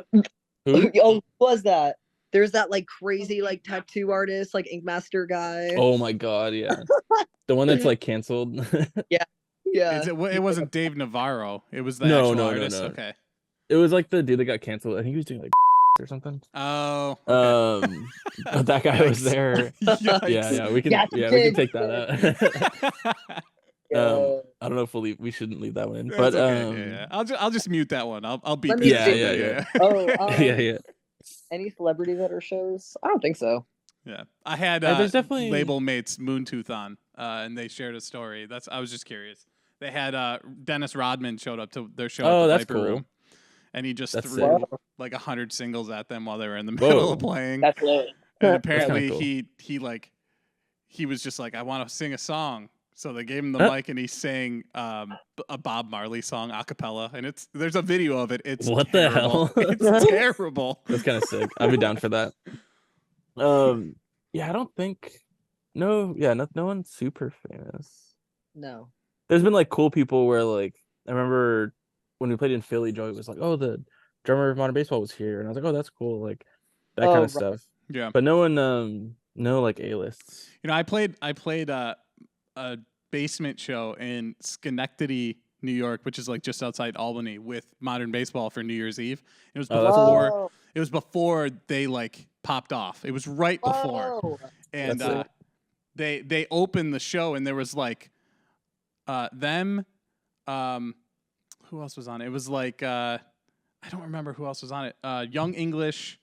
Who? who was that? There's that like crazy like tattoo artist, like Ink Master guy. Oh my god, yeah. The one that's like canceled. Yeah. It wasn't Dave Navarro. It was the No, actual no, no, artist. no. Okay. It was like the dude that got canceled. I think he was doing like or something. Oh. Okay. But that guy was Yikes. there. Yikes. Yeah, we can Yeah, we can take that out. Yo. I don't know if we shouldn't leave that one in. That's But okay. Yeah. I'll just mute that one. I'll beep Let it. me Yeah, see. yeah. Oh, yeah. any celebrities at our shows? I don't think so. Yeah. I had There's definitely label mates Moontooth on, and they shared a story. I was just curious. They had Dennis Rodman showed up to their show at the that's Viper cool. Room, and he just That's threw sick. like 100 singles at them while they were in the middle of playing. That's lit. And kinda apparently cool. he was just like, I want to sing a song. So they gave him the Huh? mic and he sang a Bob Marley song a cappella, and there's a video of it. It's What the terrible. hell? It's terrible. That's kind of sick. I'd be down for that. Yeah, I don't think no one's super famous. No. There's been like cool people where like I remember when we played in Philly, Joey was like, "Oh, the drummer of Modern Baseball was here," and I was like, "Oh, that's cool," like that kind Oh, of stuff. Yeah. But no one, no like A-lists. You know, I played a basement show in Schenectady, New York, which is like just outside Albany, with Modern Baseball for New Year's Eve. It was Oh, that's before Whoa. it was before they like popped off. It was right before. Whoa. And That's they opened the show and there was like them who else was on it? It was like I don't remember who else was on it. Young English,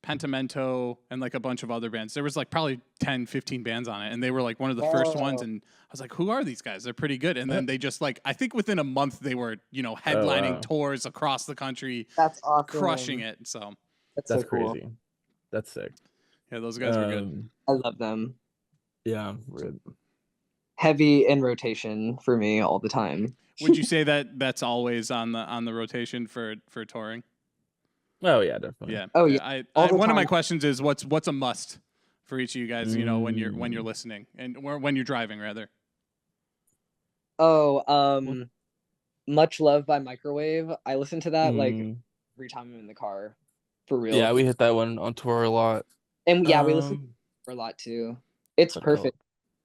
Pentimento, and like a bunch of other bands. There was like probably 10, 15 bands on it, and they were like one of the first ones. Wow. And I was like, who are these guys? They're pretty good. And then they just like, I think within a month they were, headlining wow. tours across the country, That's awesome. crushing it. So That's That's so cool. crazy. That's sick. yeah, those guys were good. I love them. Yeah. Rip. Heavy in rotation for me all the time. Would you say that that's always on the rotation for touring? Oh yeah, definitely. Yeah. Oh, yeah. All the One of my time. questions is what's a must for each of you guys, when you're listening and when you're driving rather. Oh, Much Love by Microwave. I listen to that like Mm. every time I'm in the car. For real. Yeah, we hit that one on tour a lot. And yeah, we listen Um, for a lot too. It's what perfect.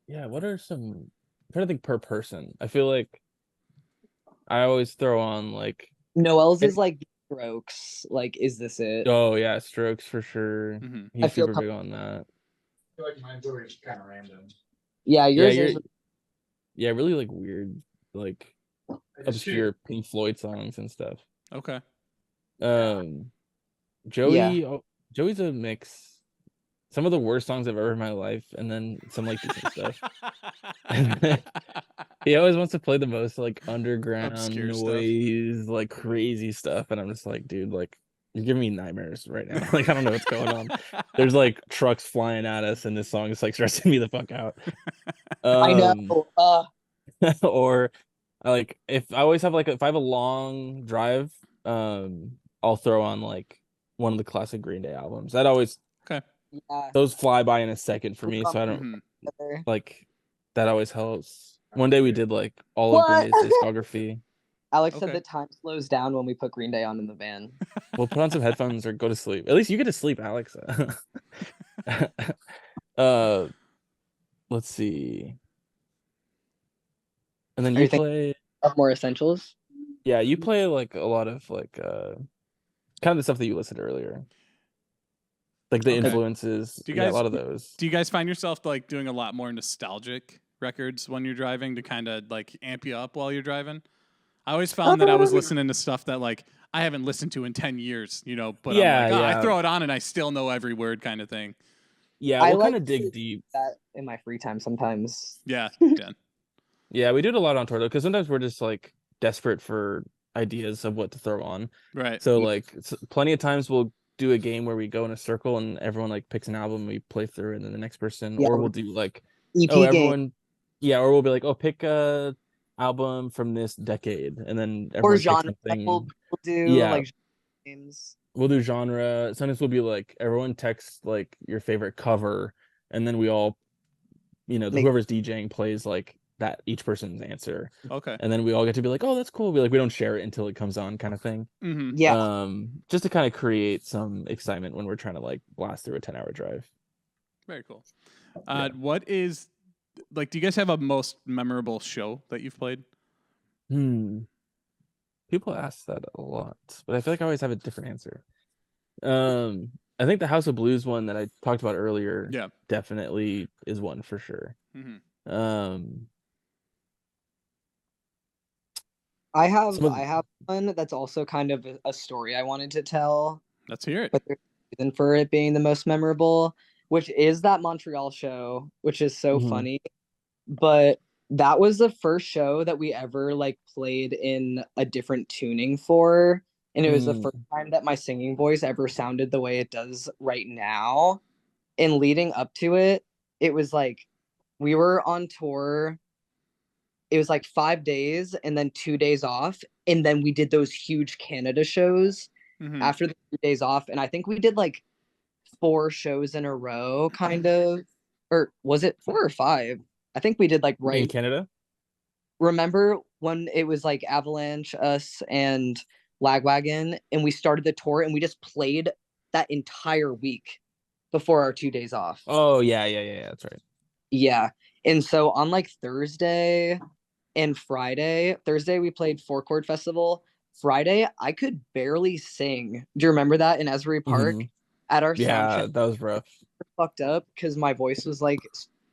Yeah, what are some? I'm trying to think per person. I feel like I always throw on like, Noel's is like Strokes. Like, is this it? oh yeah, Strokes for sure. Mhm. He's I feel super big on that. I feel like mine's always kind of random. Yeah, yours is. Yeah, really like weird, like I just obscure Pink Floyd songs and stuff. Okay. Joey, Joey's a mix. Some of the worst songs I've ever heard in my life, and then some like decent stuff. He always wants to play the most like underground Obscure stuff. noise, like crazy stuff, and I'm just like, dude, like you're giving me nightmares right now. Like I don't know what's going on. There's like trucks flying at us, and this song is like stressing me the fuck out. I know. Or like if I always have like if I have a long drive, I'll throw on like one of the classic Green Day albums. That always Yeah. those fly by in a second for me, so I don't Mhm. like that always helps. One day we did like all of Green Day's discography. Alex Okay. said that time slows down when we put Green Day on in the van. We'll put on some headphones or go to sleep. At least you get to sleep, Alex. Let's see. And then Are you you thinking- play More essentials. yeah, you play like a lot of like kind of the stuff that you listed earlier. Like the Okay. influences. Do you Yeah, a guys- lot of those. Do you guys find yourself like doing a lot more nostalgic records when you're driving to kind of like amp you up while you're driving? I always found that I was listening to stuff that like I haven't listened to in 10 years, but Yeah, I'm like, I yeah. throw it on and I still know every word kind of thing. Yeah, I we'll kind like of dig to- deep. That in my free time sometimes. Yeah. Yeah. Yeah, we do it a lot on tour though, because sometimes we're just like desperate for ideas of what to throw on. Right. So like plenty of times we'll do a game where we go in a circle and everyone like picks an album, we play through, and then the next person, Yeah. or we'll do like EP oh game. everyone, yeah, or we'll be like oh pick a album from this decade, and then everyone Or picks genre. something. We'll do Yeah. like games. We'll do genre. Sometimes we'll be like everyone texts like your favorite cover, and then we all, Make- whoever's DJing plays like that each person's answer, Okay. and then we all get to be like, oh, that's cool. We don't share it until it comes on, kind of thing. Mm-hmm. Yeah. Just to kind of create some excitement when we're trying to like blast through a 10-hour drive. Very cool. Yeah. What is like? Do you guys have a most memorable show that you've played? People ask that a lot, but I feel like I always have a different answer. I think the House of Blues one that I talked about earlier, Yeah. definitely is one for sure. Mm-hmm. I have Some of- I have one that's also kind of a story I wanted to tell, Let's hear it. but there's a reason for it being the most memorable, which is that Montreal show, which is so Mhm. funny. But that was the first show that we ever like played in a different tuning for. And it was the first time that my singing voice ever sounded the way it does right now. And leading up to it, it was like we were on tour. It was like 5 days and then 2 days off. And then we did those huge Canada shows Mhm. after the 2 days off. And I think we did like 4 shows in a row, kind of. Or was it 4 or 5? I think we did like in right. Canada. Remember when it was like Avalanche, us, and Lagwagon, and we started the tour and we just played that entire week before our 2 days off. Oh yeah, that's right. Yeah. And so on like Thursday and Friday, Thursday we played Four Chord Festival. Friday, I could barely sing. Do you remember that in Esbury Park Mhm. at our sound Yeah, check? that was rough. Fucked up because my voice was like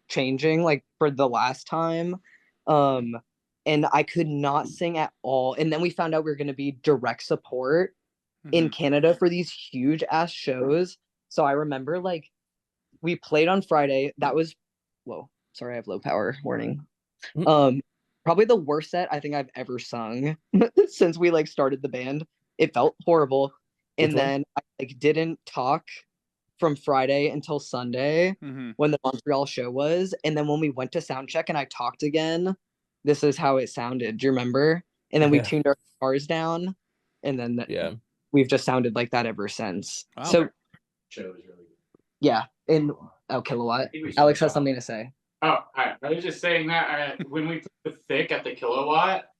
changing like for the last time. And I could not sing at all. And then we found out we were going to be direct support in Mhm. Canada for these huge ass shows. So I remember like we played on Friday. That was whoa, sorry, I have low power warning. Probably the worst set I think I've ever sung since we like started the band. It felt horrible. Which And one? then I like didn't talk from Friday until Sunday Mhm. when the Montreal show was. And then when we went to sound check and I talked again, this is how it sounded. Do you remember? And then we Yeah. tuned our guitars down, and then Yeah. we've just sounded like that ever since. Wow. So Show was really good. yeah, and Kilowatt. think we should Alex has stop. something to say. Oh, I was just saying that when we played the Thick at the Kilowatt,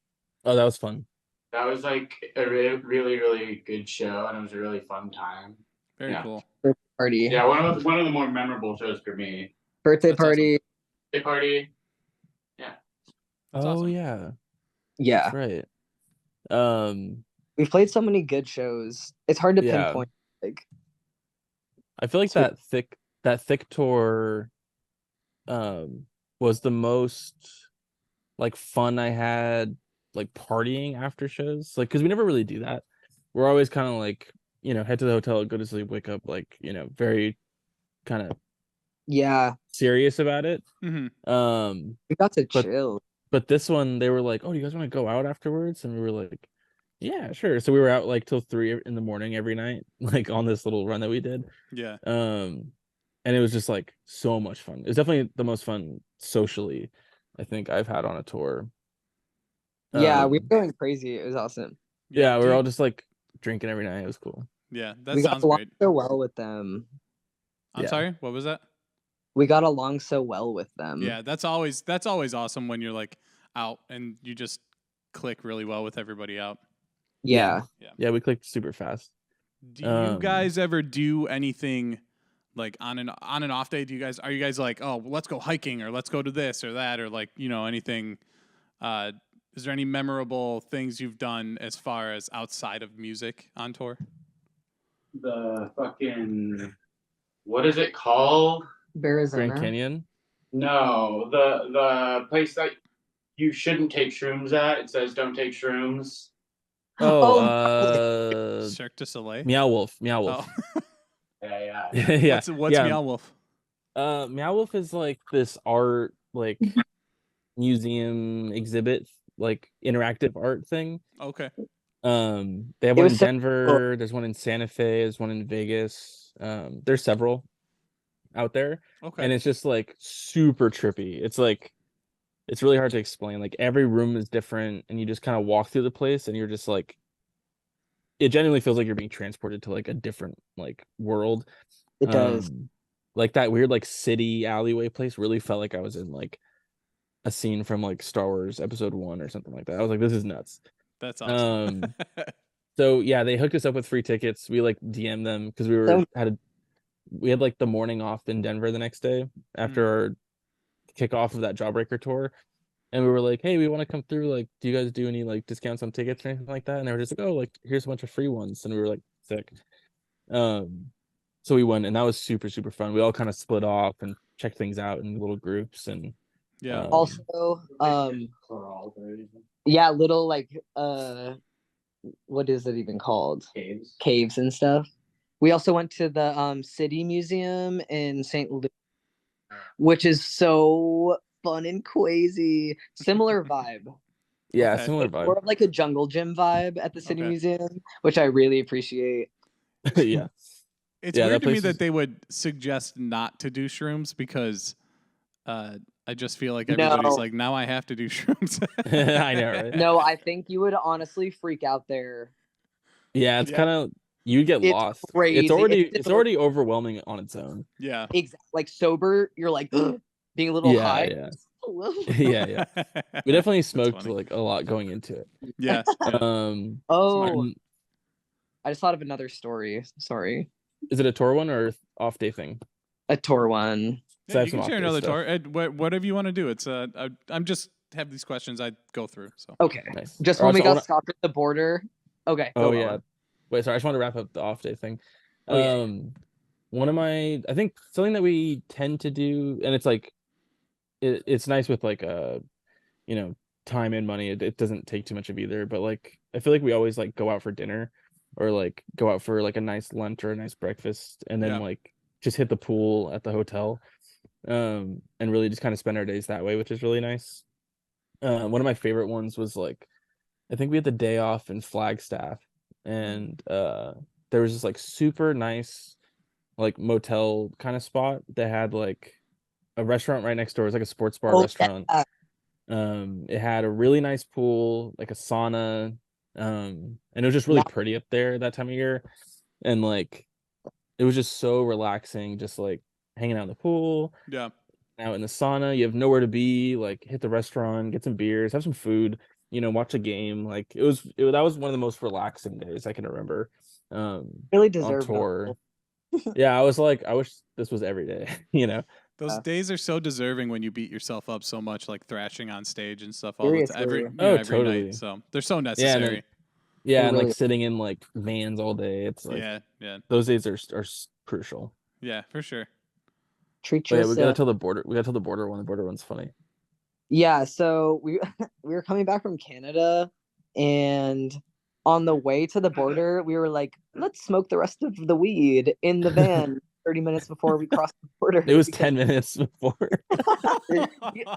Oh, that was fun. that was like a really, really good show, and it was a really fun time. Very Yeah. cool. Party. Yeah, one of the more memorable shows for me. Birthday That's awesome. party. Day party. That's oh awesome. yeah, Yeah. that's right. We've played so many good shows. It's hard to Yeah. pinpoint. Like, I feel like So- that thick tour was the most like fun I had like partying after shows, like because we never really do that. We're always kind of like head to the hotel, go to sleep, wake up, like very kind of yeah, serious about it. Mhm. we got to But- chill. But this one, they were like, oh, do you guys want to go out afterwards? And we were like, yeah, sure. So we were out like till 3 in the morning every night, like on this little run that we did. Yeah. And it was just like so much fun. It was definitely the most fun socially I think I've had on a tour. Yeah, we Um, were going crazy. It was awesome. yeah, we do were you- all just like drinking every night. It was cool. Yeah, that We got sounds along great. so well with them. I'm Yeah. sorry. What was that? We got along so well with them. Yeah, that's always awesome when you're like out and you just click really well with everybody out. Yeah. Yeah, we clicked super fast. Do you Um, guys ever do anything like on an off day? Are you guys like, oh, let's go hiking or let's go to this or that or like anything? Is there any memorable things you've done as far as outside of music on tour? The fucking what is it called? Arizona. Grand Canyon. No, the place that you shouldn't take shrooms at. It says don't take shrooms. Oh, Cirque du Soleil. Meow Wolf. Meow Oh, Wolf. Yeah. yeah. what's yeah. Meow Wolf? Meow Wolf is like this art, like museum exhibit, like interactive art thing. Okay. They have It one in was so Denver. There's one in Santa Fe. There's one in Vegas. There's several out there, Okay. and it's just like super trippy. It's like it's really hard to explain. Like every room is different, and you just kind of walk through the place, and you're just like, it genuinely feels like you're being transported to like a different like world. It does. like that weird like city alleyway place really felt like I was in like a scene from like Star Wars Episode 1 or something like that. I was like, this is nuts. That's awesome. So yeah, they hooked us up with free tickets. We like DM them because we had like the morning off in Denver the next day after our kickoff of that Jawbreaker tour. And we were like, hey, we want to come through. Like, do you guys do any like discounts on tickets or anything like that? And they were just like, oh, like here's a bunch of free ones. And we were like, sick. So we went, and that was super, super fun. We all kind of split off and checked things out in little groups. And yeah. Also, yeah, little like what is it even called? Caves and stuff. We also went to the City Museum in St. Louis, which is so fun and crazy. Similar vibe. yeah, Okay. similar vibe. More of like a jungle gym vibe at the City Museum, which I really appreciate. Yeah. It's weird to me that they would suggest not to do shrooms because I just feel like everybody's like, now I have to do shrooms. I know, right? No, I think you would honestly freak out there. Yeah, it's kind of you get lost. Crazy. It's already overwhelming on its own. Yeah. Exactly. Like sober, you're like being a little high. Yeah. yeah. We definitely smoked like a lot going into it. Yeah. Oh, I just thought of another story. Sorry. Is it a tour one or off day thing? A tour one. Yeah, you can share another tour. Whatever you want to do. It's I'm just have these questions I go through. So okay, nice. Just when we got stopped at the border. Okay. Oh yeah. Wait, sorry. I just want to wrap up the off day thing. One of I think something that we tend to do, and it's like, it's nice with like time and money. It doesn't take too much of either. But like, I feel like we always like go out for dinner, or like go out for like a nice lunch or a nice breakfast, and then like just hit the pool at the hotel. And really just kind of spend our days that way, which is really nice. One of my favorite ones was like, I think we had the day off in Flagstaff, and there was this like super nice like motel kind of spot that had like a restaurant right next door. It was like a sports bar restaurant. It had a really nice pool, like a sauna, and it was just really pretty up there that time of year, and like it was just so relaxing, just like hanging out in the pool, out in the sauna. You have nowhere to be, like hit the restaurant, get some beers, have some food, watch a game. Like that was one of the most relaxing days I can remember. Really deserved on tour. Yeah, I was like, I wish this was every day. Those days are so deserving when you beat yourself up so much, like thrashing on stage and stuff every totally. night. So they're so necessary. Yeah, and like sitting in like vans all day. It's like those days are crucial. Yeah, for sure. Treat yourself. Yeah, we gotta tell the border. We gotta tell the border one. The border one's funny. Yeah, so we were coming back from Canada, and on the way to the border, we were like, let's smoke the rest of the weed in the van 30 minutes before we crossed the border. It was 10 minutes before.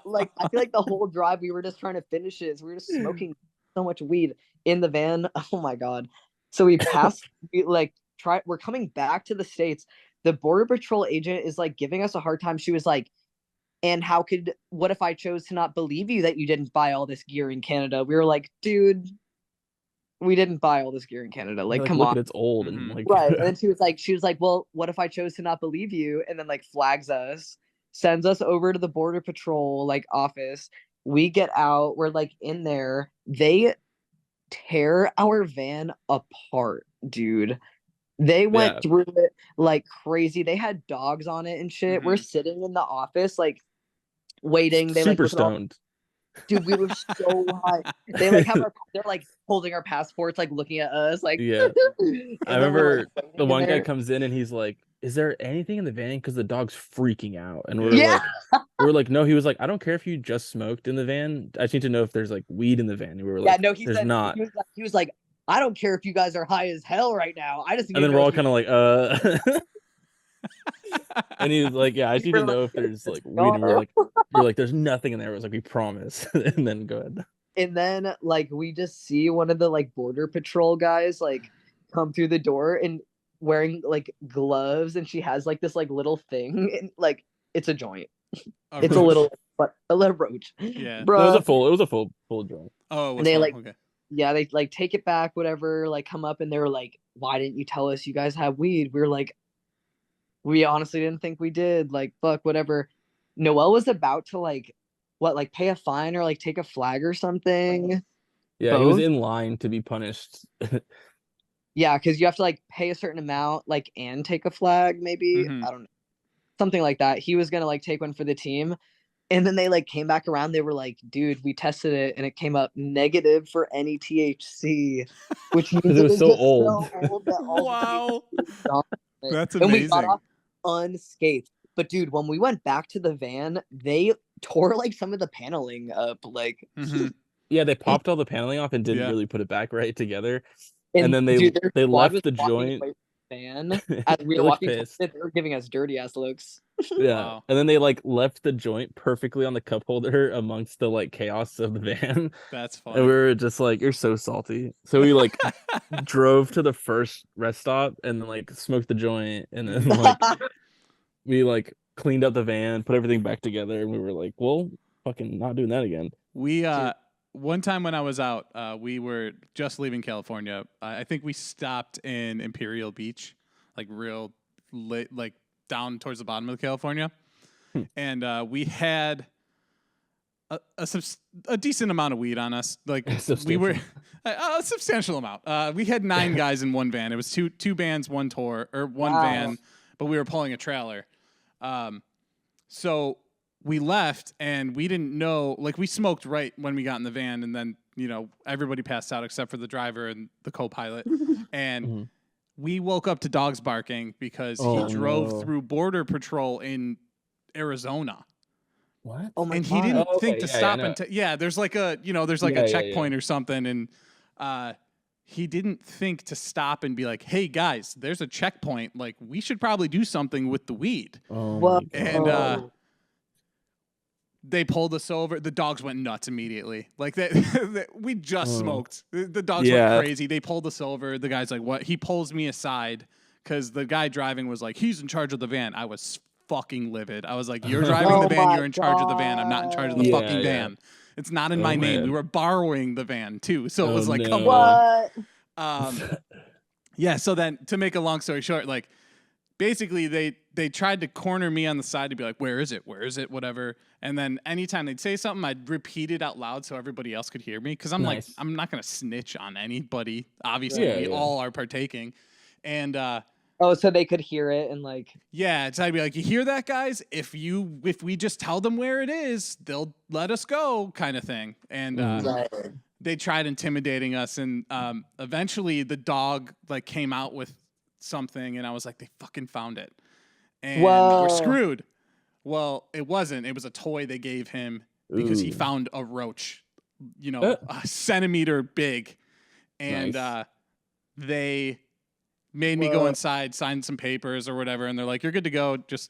Like, I feel like the whole drive we were just trying to finish it. We were just smoking so much weed in the van. Oh my God. So we passed, we're coming back to the States. The Border Patrol agent is like giving us a hard time. She was like, and what if I chose to not believe you that you didn't buy all this gear in Canada? We were like, dude, we didn't buy all this gear in Canada. Like come on. It's old. And like right. And then she was like, well, what if I chose to not believe you? And then like flags us, sends us over to the Border Patrol like office. We get out, we're like in there. They tear our van apart, dude. They went through it like crazy. They had dogs on it and shit. We're sitting in the office like waiting. They super stoned. Dude, we were so high. They like they're like holding our passports, like looking at us, like yeah. I remember the one guy comes in and he's like, "Is there anything in the van? Because the dog's freaking out." And we're like, no. He was like, "I don't care if you just smoked in the van. I just need to know if there's like weed in the van." And we were like, "Yeah, no, there's not." He was like, "I don't care if you guys are high as hell right now. I just." And then we're all kind of like, And he was like, "Yeah, I just need to know if there's like weed." And we're like, "There's nothing in there." It was like, "We promise." And then go ahead. And then like we just see one of the like Border Patrol guys like come through the door and wearing like gloves, and she has like this like little thing, and like it's a joint. It's roach. a little roach. Yeah, bro. No, it was a full joint. Oh, and they they like take it back, whatever. Like come up and they were like, "Why didn't you tell us you guys have weed?" We were like, We honestly didn't think we did. Like, fuck, whatever. Noelle was about to pay a fine or like take a flag or something. Yeah, he was Both. in line to be punished. Yeah, because you have to like pay a certain amount, like, and take a flag, maybe. Mhm. I don't know. Something like that. He was gonna like take one for the team. And then they like came back around. They were like, dude, we tested it and it came up negative for any THC, which means Because it was so just old. so old that all the Wow. THC was gone. That's And we got amazing. off unscathed. But dude, when we went back to the van, they tore like some of the paneling up. Like, Mhm. Yeah, they popped all the paneling off and didn't Yeah. really put it back right together. and then dude, their they squad left was the walking joint. away from the van as we They were looked walking towards pissed. it. They were giving us dirty ass looks. Yeah. Wow. And then they like left the joint perfectly on the cup holder amongst the like chaos of the van. That's And funny. we were just like, you're so salty. So we like drove to the first rest stop and then like smoked the joint and then like we like cleaned up the van, put everything back together, and we were like, well, fucking not doing that again. We one time when I was out, we were just leaving California. I think we stopped in Imperial Beach, like real late, like down towards the bottom of California, and we had a decent amount of weed on us. Like we were a substantial amount. We had 9 guys in one van. It was two bands, one tour, or one Wow. van, but we were pulling a trailer. So we left and we didn't know, like we smoked right when we got in the van, and then, you know, everybody passed out except for the driver and the co-pilot. And we woke up to dogs barking because he drove through Border Patrol in Arizona. What? Oh my And God. he didn't Oh, think okay. to Yeah, stop I know. and there's like a, you know, there's like Yeah, a yeah, checkpoint or something. And he didn't think to stop and be like, hey guys, there's a checkpoint. Like we should probably do something with the weed. Oh Whoa. my God. And they pulled us over. The dogs went nuts immediately. Like we just smoked. The dogs went crazy. They pulled us over. The guy's like, what? He pulls me aside because the guy driving was like, he's in charge of the van. I was fucking livid. I was like, you're driving the van. You're in charge of the van. I'm not in charge of the Yeah, fucking yeah. van. It's not in my name. We man. were borrowing the van too. So it Oh, was like, no. come What? on. Yeah. So then to make a long story short, like basically they tried to corner me on the side to be like, where is it? Where is it? Whatever. And then anytime they'd say something, I'd repeat it out loud so everybody else could hear me. Cause I'm like, I'm not going to snitch on anybody. Obviously we all are partaking. And, Oh, so they could hear it and like, yeah, so I'd be like, you hear that, guys? If we just tell them where it is, they'll let us go, kind of thing. And they tried intimidating us, and eventually the dog like came out with something, and I was like, they fucking found it, and we're screwed. Well, it wasn't. It was a toy they gave him because he found a roach, you know, a centimeter big, and they made me go inside, sign some papers or whatever, and they're like, you're good to go. Just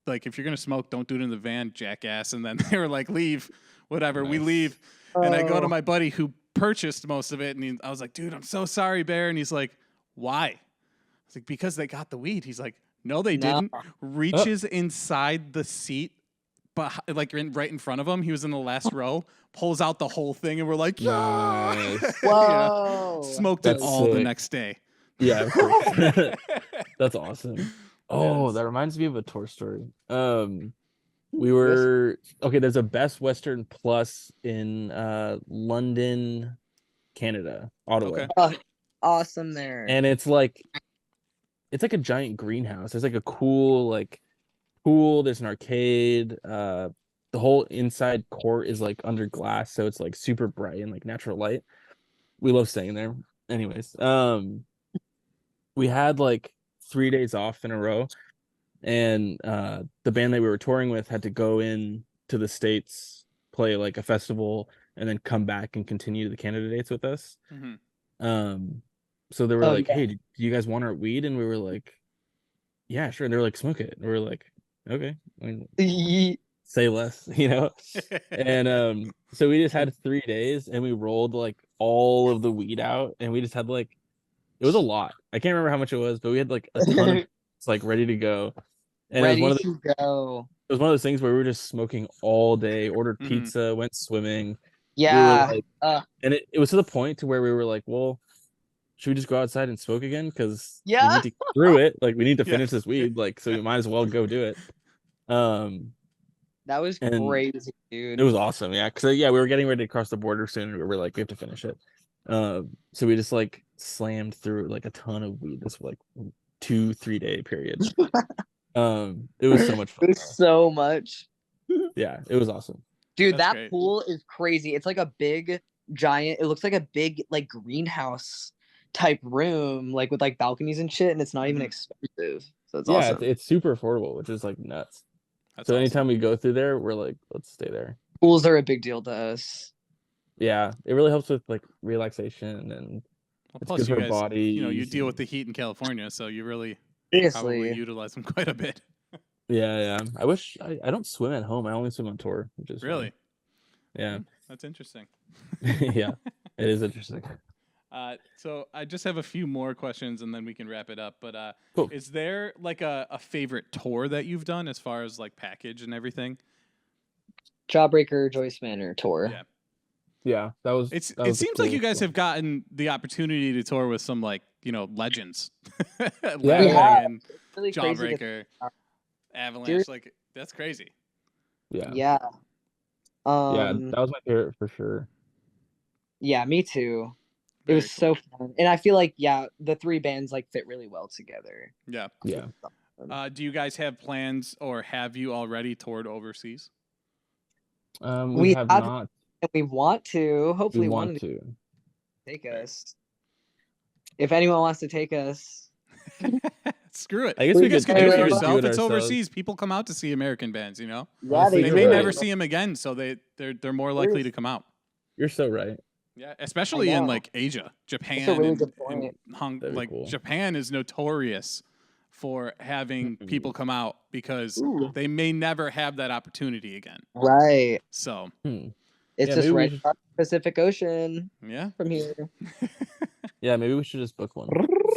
like, if you're gonna smoke, don't do it in the van, jackass. And then they were like, leave, whatever. We leave, and I go to my buddy who purchased most of it, and I was like, dude, I'm so sorry, Bear. And he's like, why? I was like, because they got the weed. He's like, no, they didn't. Reaches inside the seat, but like right in front of him, he was in the last row, pulls out the whole thing, and we're like, yeah. whoa. Smoked it all the next day. Yeah, of course. That's awesome. Oh, that reminds me of a tour story. We were there's a Best Western Plus in London, Canada, Ottawa. Okay. Awesome there. And it's like a giant greenhouse. There's like a cool like pool, there's an arcade, the whole inside court is like under glass, so it's like super bright and like natural light. We love staying there. Anyways, we had like 3 days off in a row, and the band that we were touring with had to go in to the States, play like a festival, and then come back and continue the Canada dates with us. So they were like, hey, do you guys want our weed? And we were like, yeah, sure. And they were like, smoke it. And we were like, okay, say less, you know. And so we just had 3 days, and we rolled like all of the weed out, and we just had like, it was a lot. I can't remember how much it was, but we had like a ton of it's like ready to go. And ready it was to go. It was one of those things where we were just smoking all day, ordered pizza, went swimming. Yeah. We were like, and it was to the point to where we were like, well, should we just go outside and smoke again? Because we Yeah. need to get through it. Like we need to Yeah. finish this weed. Like so we might as well go do it. That was And crazy, dude. It was awesome. Yeah, because we were getting ready to cross the border soon. And we were like, we have to finish it. So we just like slammed through like a ton of weed this like 2-3 day period. It was so much fun. It was so much. Yeah, it was awesome. Dude, That's that great. pool is crazy. It's like a big giant, it looks like a big like greenhouse type room, like with like balconies and shit, and it's not even expensive. So it's awesome. It's super affordable, which is like nuts. That's So awesome. anytime we go through there, we're like, let's stay there. Pools are a big deal to us. Yeah, it really helps with like relaxation and Well, it's plus, good you for guys, bodies. you deal with the heat in California, so you really Seriously. probably utilize them quite a bit. Yeah. I wish I don't swim at home. I only swim on tour, which is Really? fun. Yeah. That's interesting. Yeah, it is interesting. So I just have a few more questions, and then we can wrap it up. But Cool. is there like a favorite tour that you've done as far as like package and everything? Jawbreaker Joyce Manor tour. Yeah. Yeah, that was. It that was the seems like you coolest guys one. have gotten the opportunity to tour with some like legends, Lalo Yeah. and Really crazy. Jawbreaker, Avalanche. Dude. Like that's crazy. Yeah. Yeah. Yeah, that was my favorite for sure. Yeah, me too. It Very was so fun. And I feel like, the three bands like fit really well together. Yeah. Yeah. Do you guys have plans, or have you already toured overseas? We have not. And we want to. Hopefully We one want to. take us. If anyone wants to take us. Screw it. I guess you we guys could- can I do guess it we could yourself. do it It's ourselves. overseas. People come out to see American bands. Yeah, Honestly, They you're may right. never see them again, so they're more likely to come out. You're so right. Yeah, especially in know. like Asia, Japan. That's a really and, good and point. That'd be like cool. Japan is notorious for having people come out because Ooh. they may never have that opportunity again. Right. So It's Yeah, just maybe we right should- across the Pacific Ocean yeah, from here. Yeah, maybe we should just book one.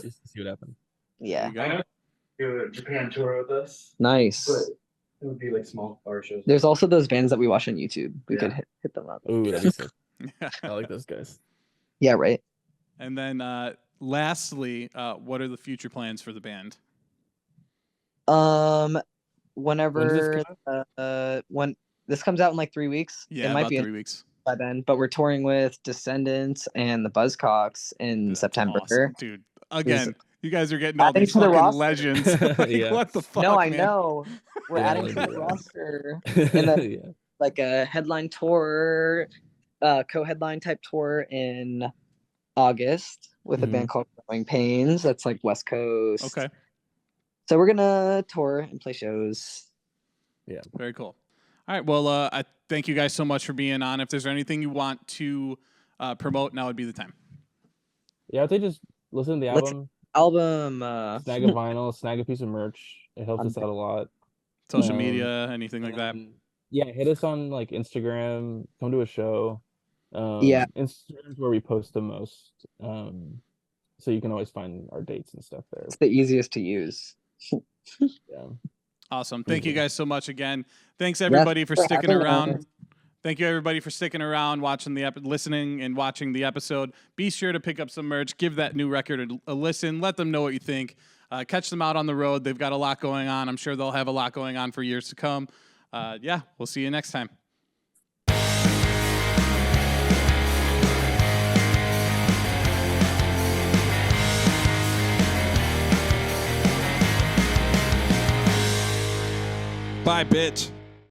Just to see what happens. Yeah. there you go. Do a Japan tour with us, Nice. but it would be like small bar shows. There's also those bands that we watch on YouTube. We could Yeah. hit them up. Ooh, that'd be sick. I like those guys. Yeah, right. And then lastly, what are the future plans for the band? Whenever when this comes out in like 3 weeks, Yeah, it might about be 3 weeks. by then. But we're touring with Descendants and the Buzzcocks in That's September. awesome, dude. Again, you guys are getting all Adding these to the fucking roster. legends. Like, Yeah. what the fuck, No, I man? know. We're Yeah, adding like to the that. roster in the Yeah. like a headline tour, co-headline type tour in August with a Mhm. band called Growing Pains. That's like West Coast. Okay, So we're gonna tour and play shows. very cool. All right, well, I thank you guys so much for being on. If there's anything you want to promote, now would be the time. Yeah, if they just listen to the Listen- album, Album, snag a vinyl, snag a piece of merch. It helps us out a lot. Social Um, media, anything like that. Yeah, hit us on like Instagram. Come to a show. Yeah. Instagram's where we post the most. So you can always find our dates and stuff there. it's the easiest to use. Yeah. Awesome. Thank you Mhm. guys so much again. Thanks everybody for for sticking having around. us. Thank you everybody for sticking around, watching listening and watching the episode. Be sure to pick up some merch. Give that new record a listen. Let them know what you think. Catch them out on the road. They've got a lot going on. I'm sure they'll have a lot going on for years to come. Yeah, we'll see you next time. Bye, bitch.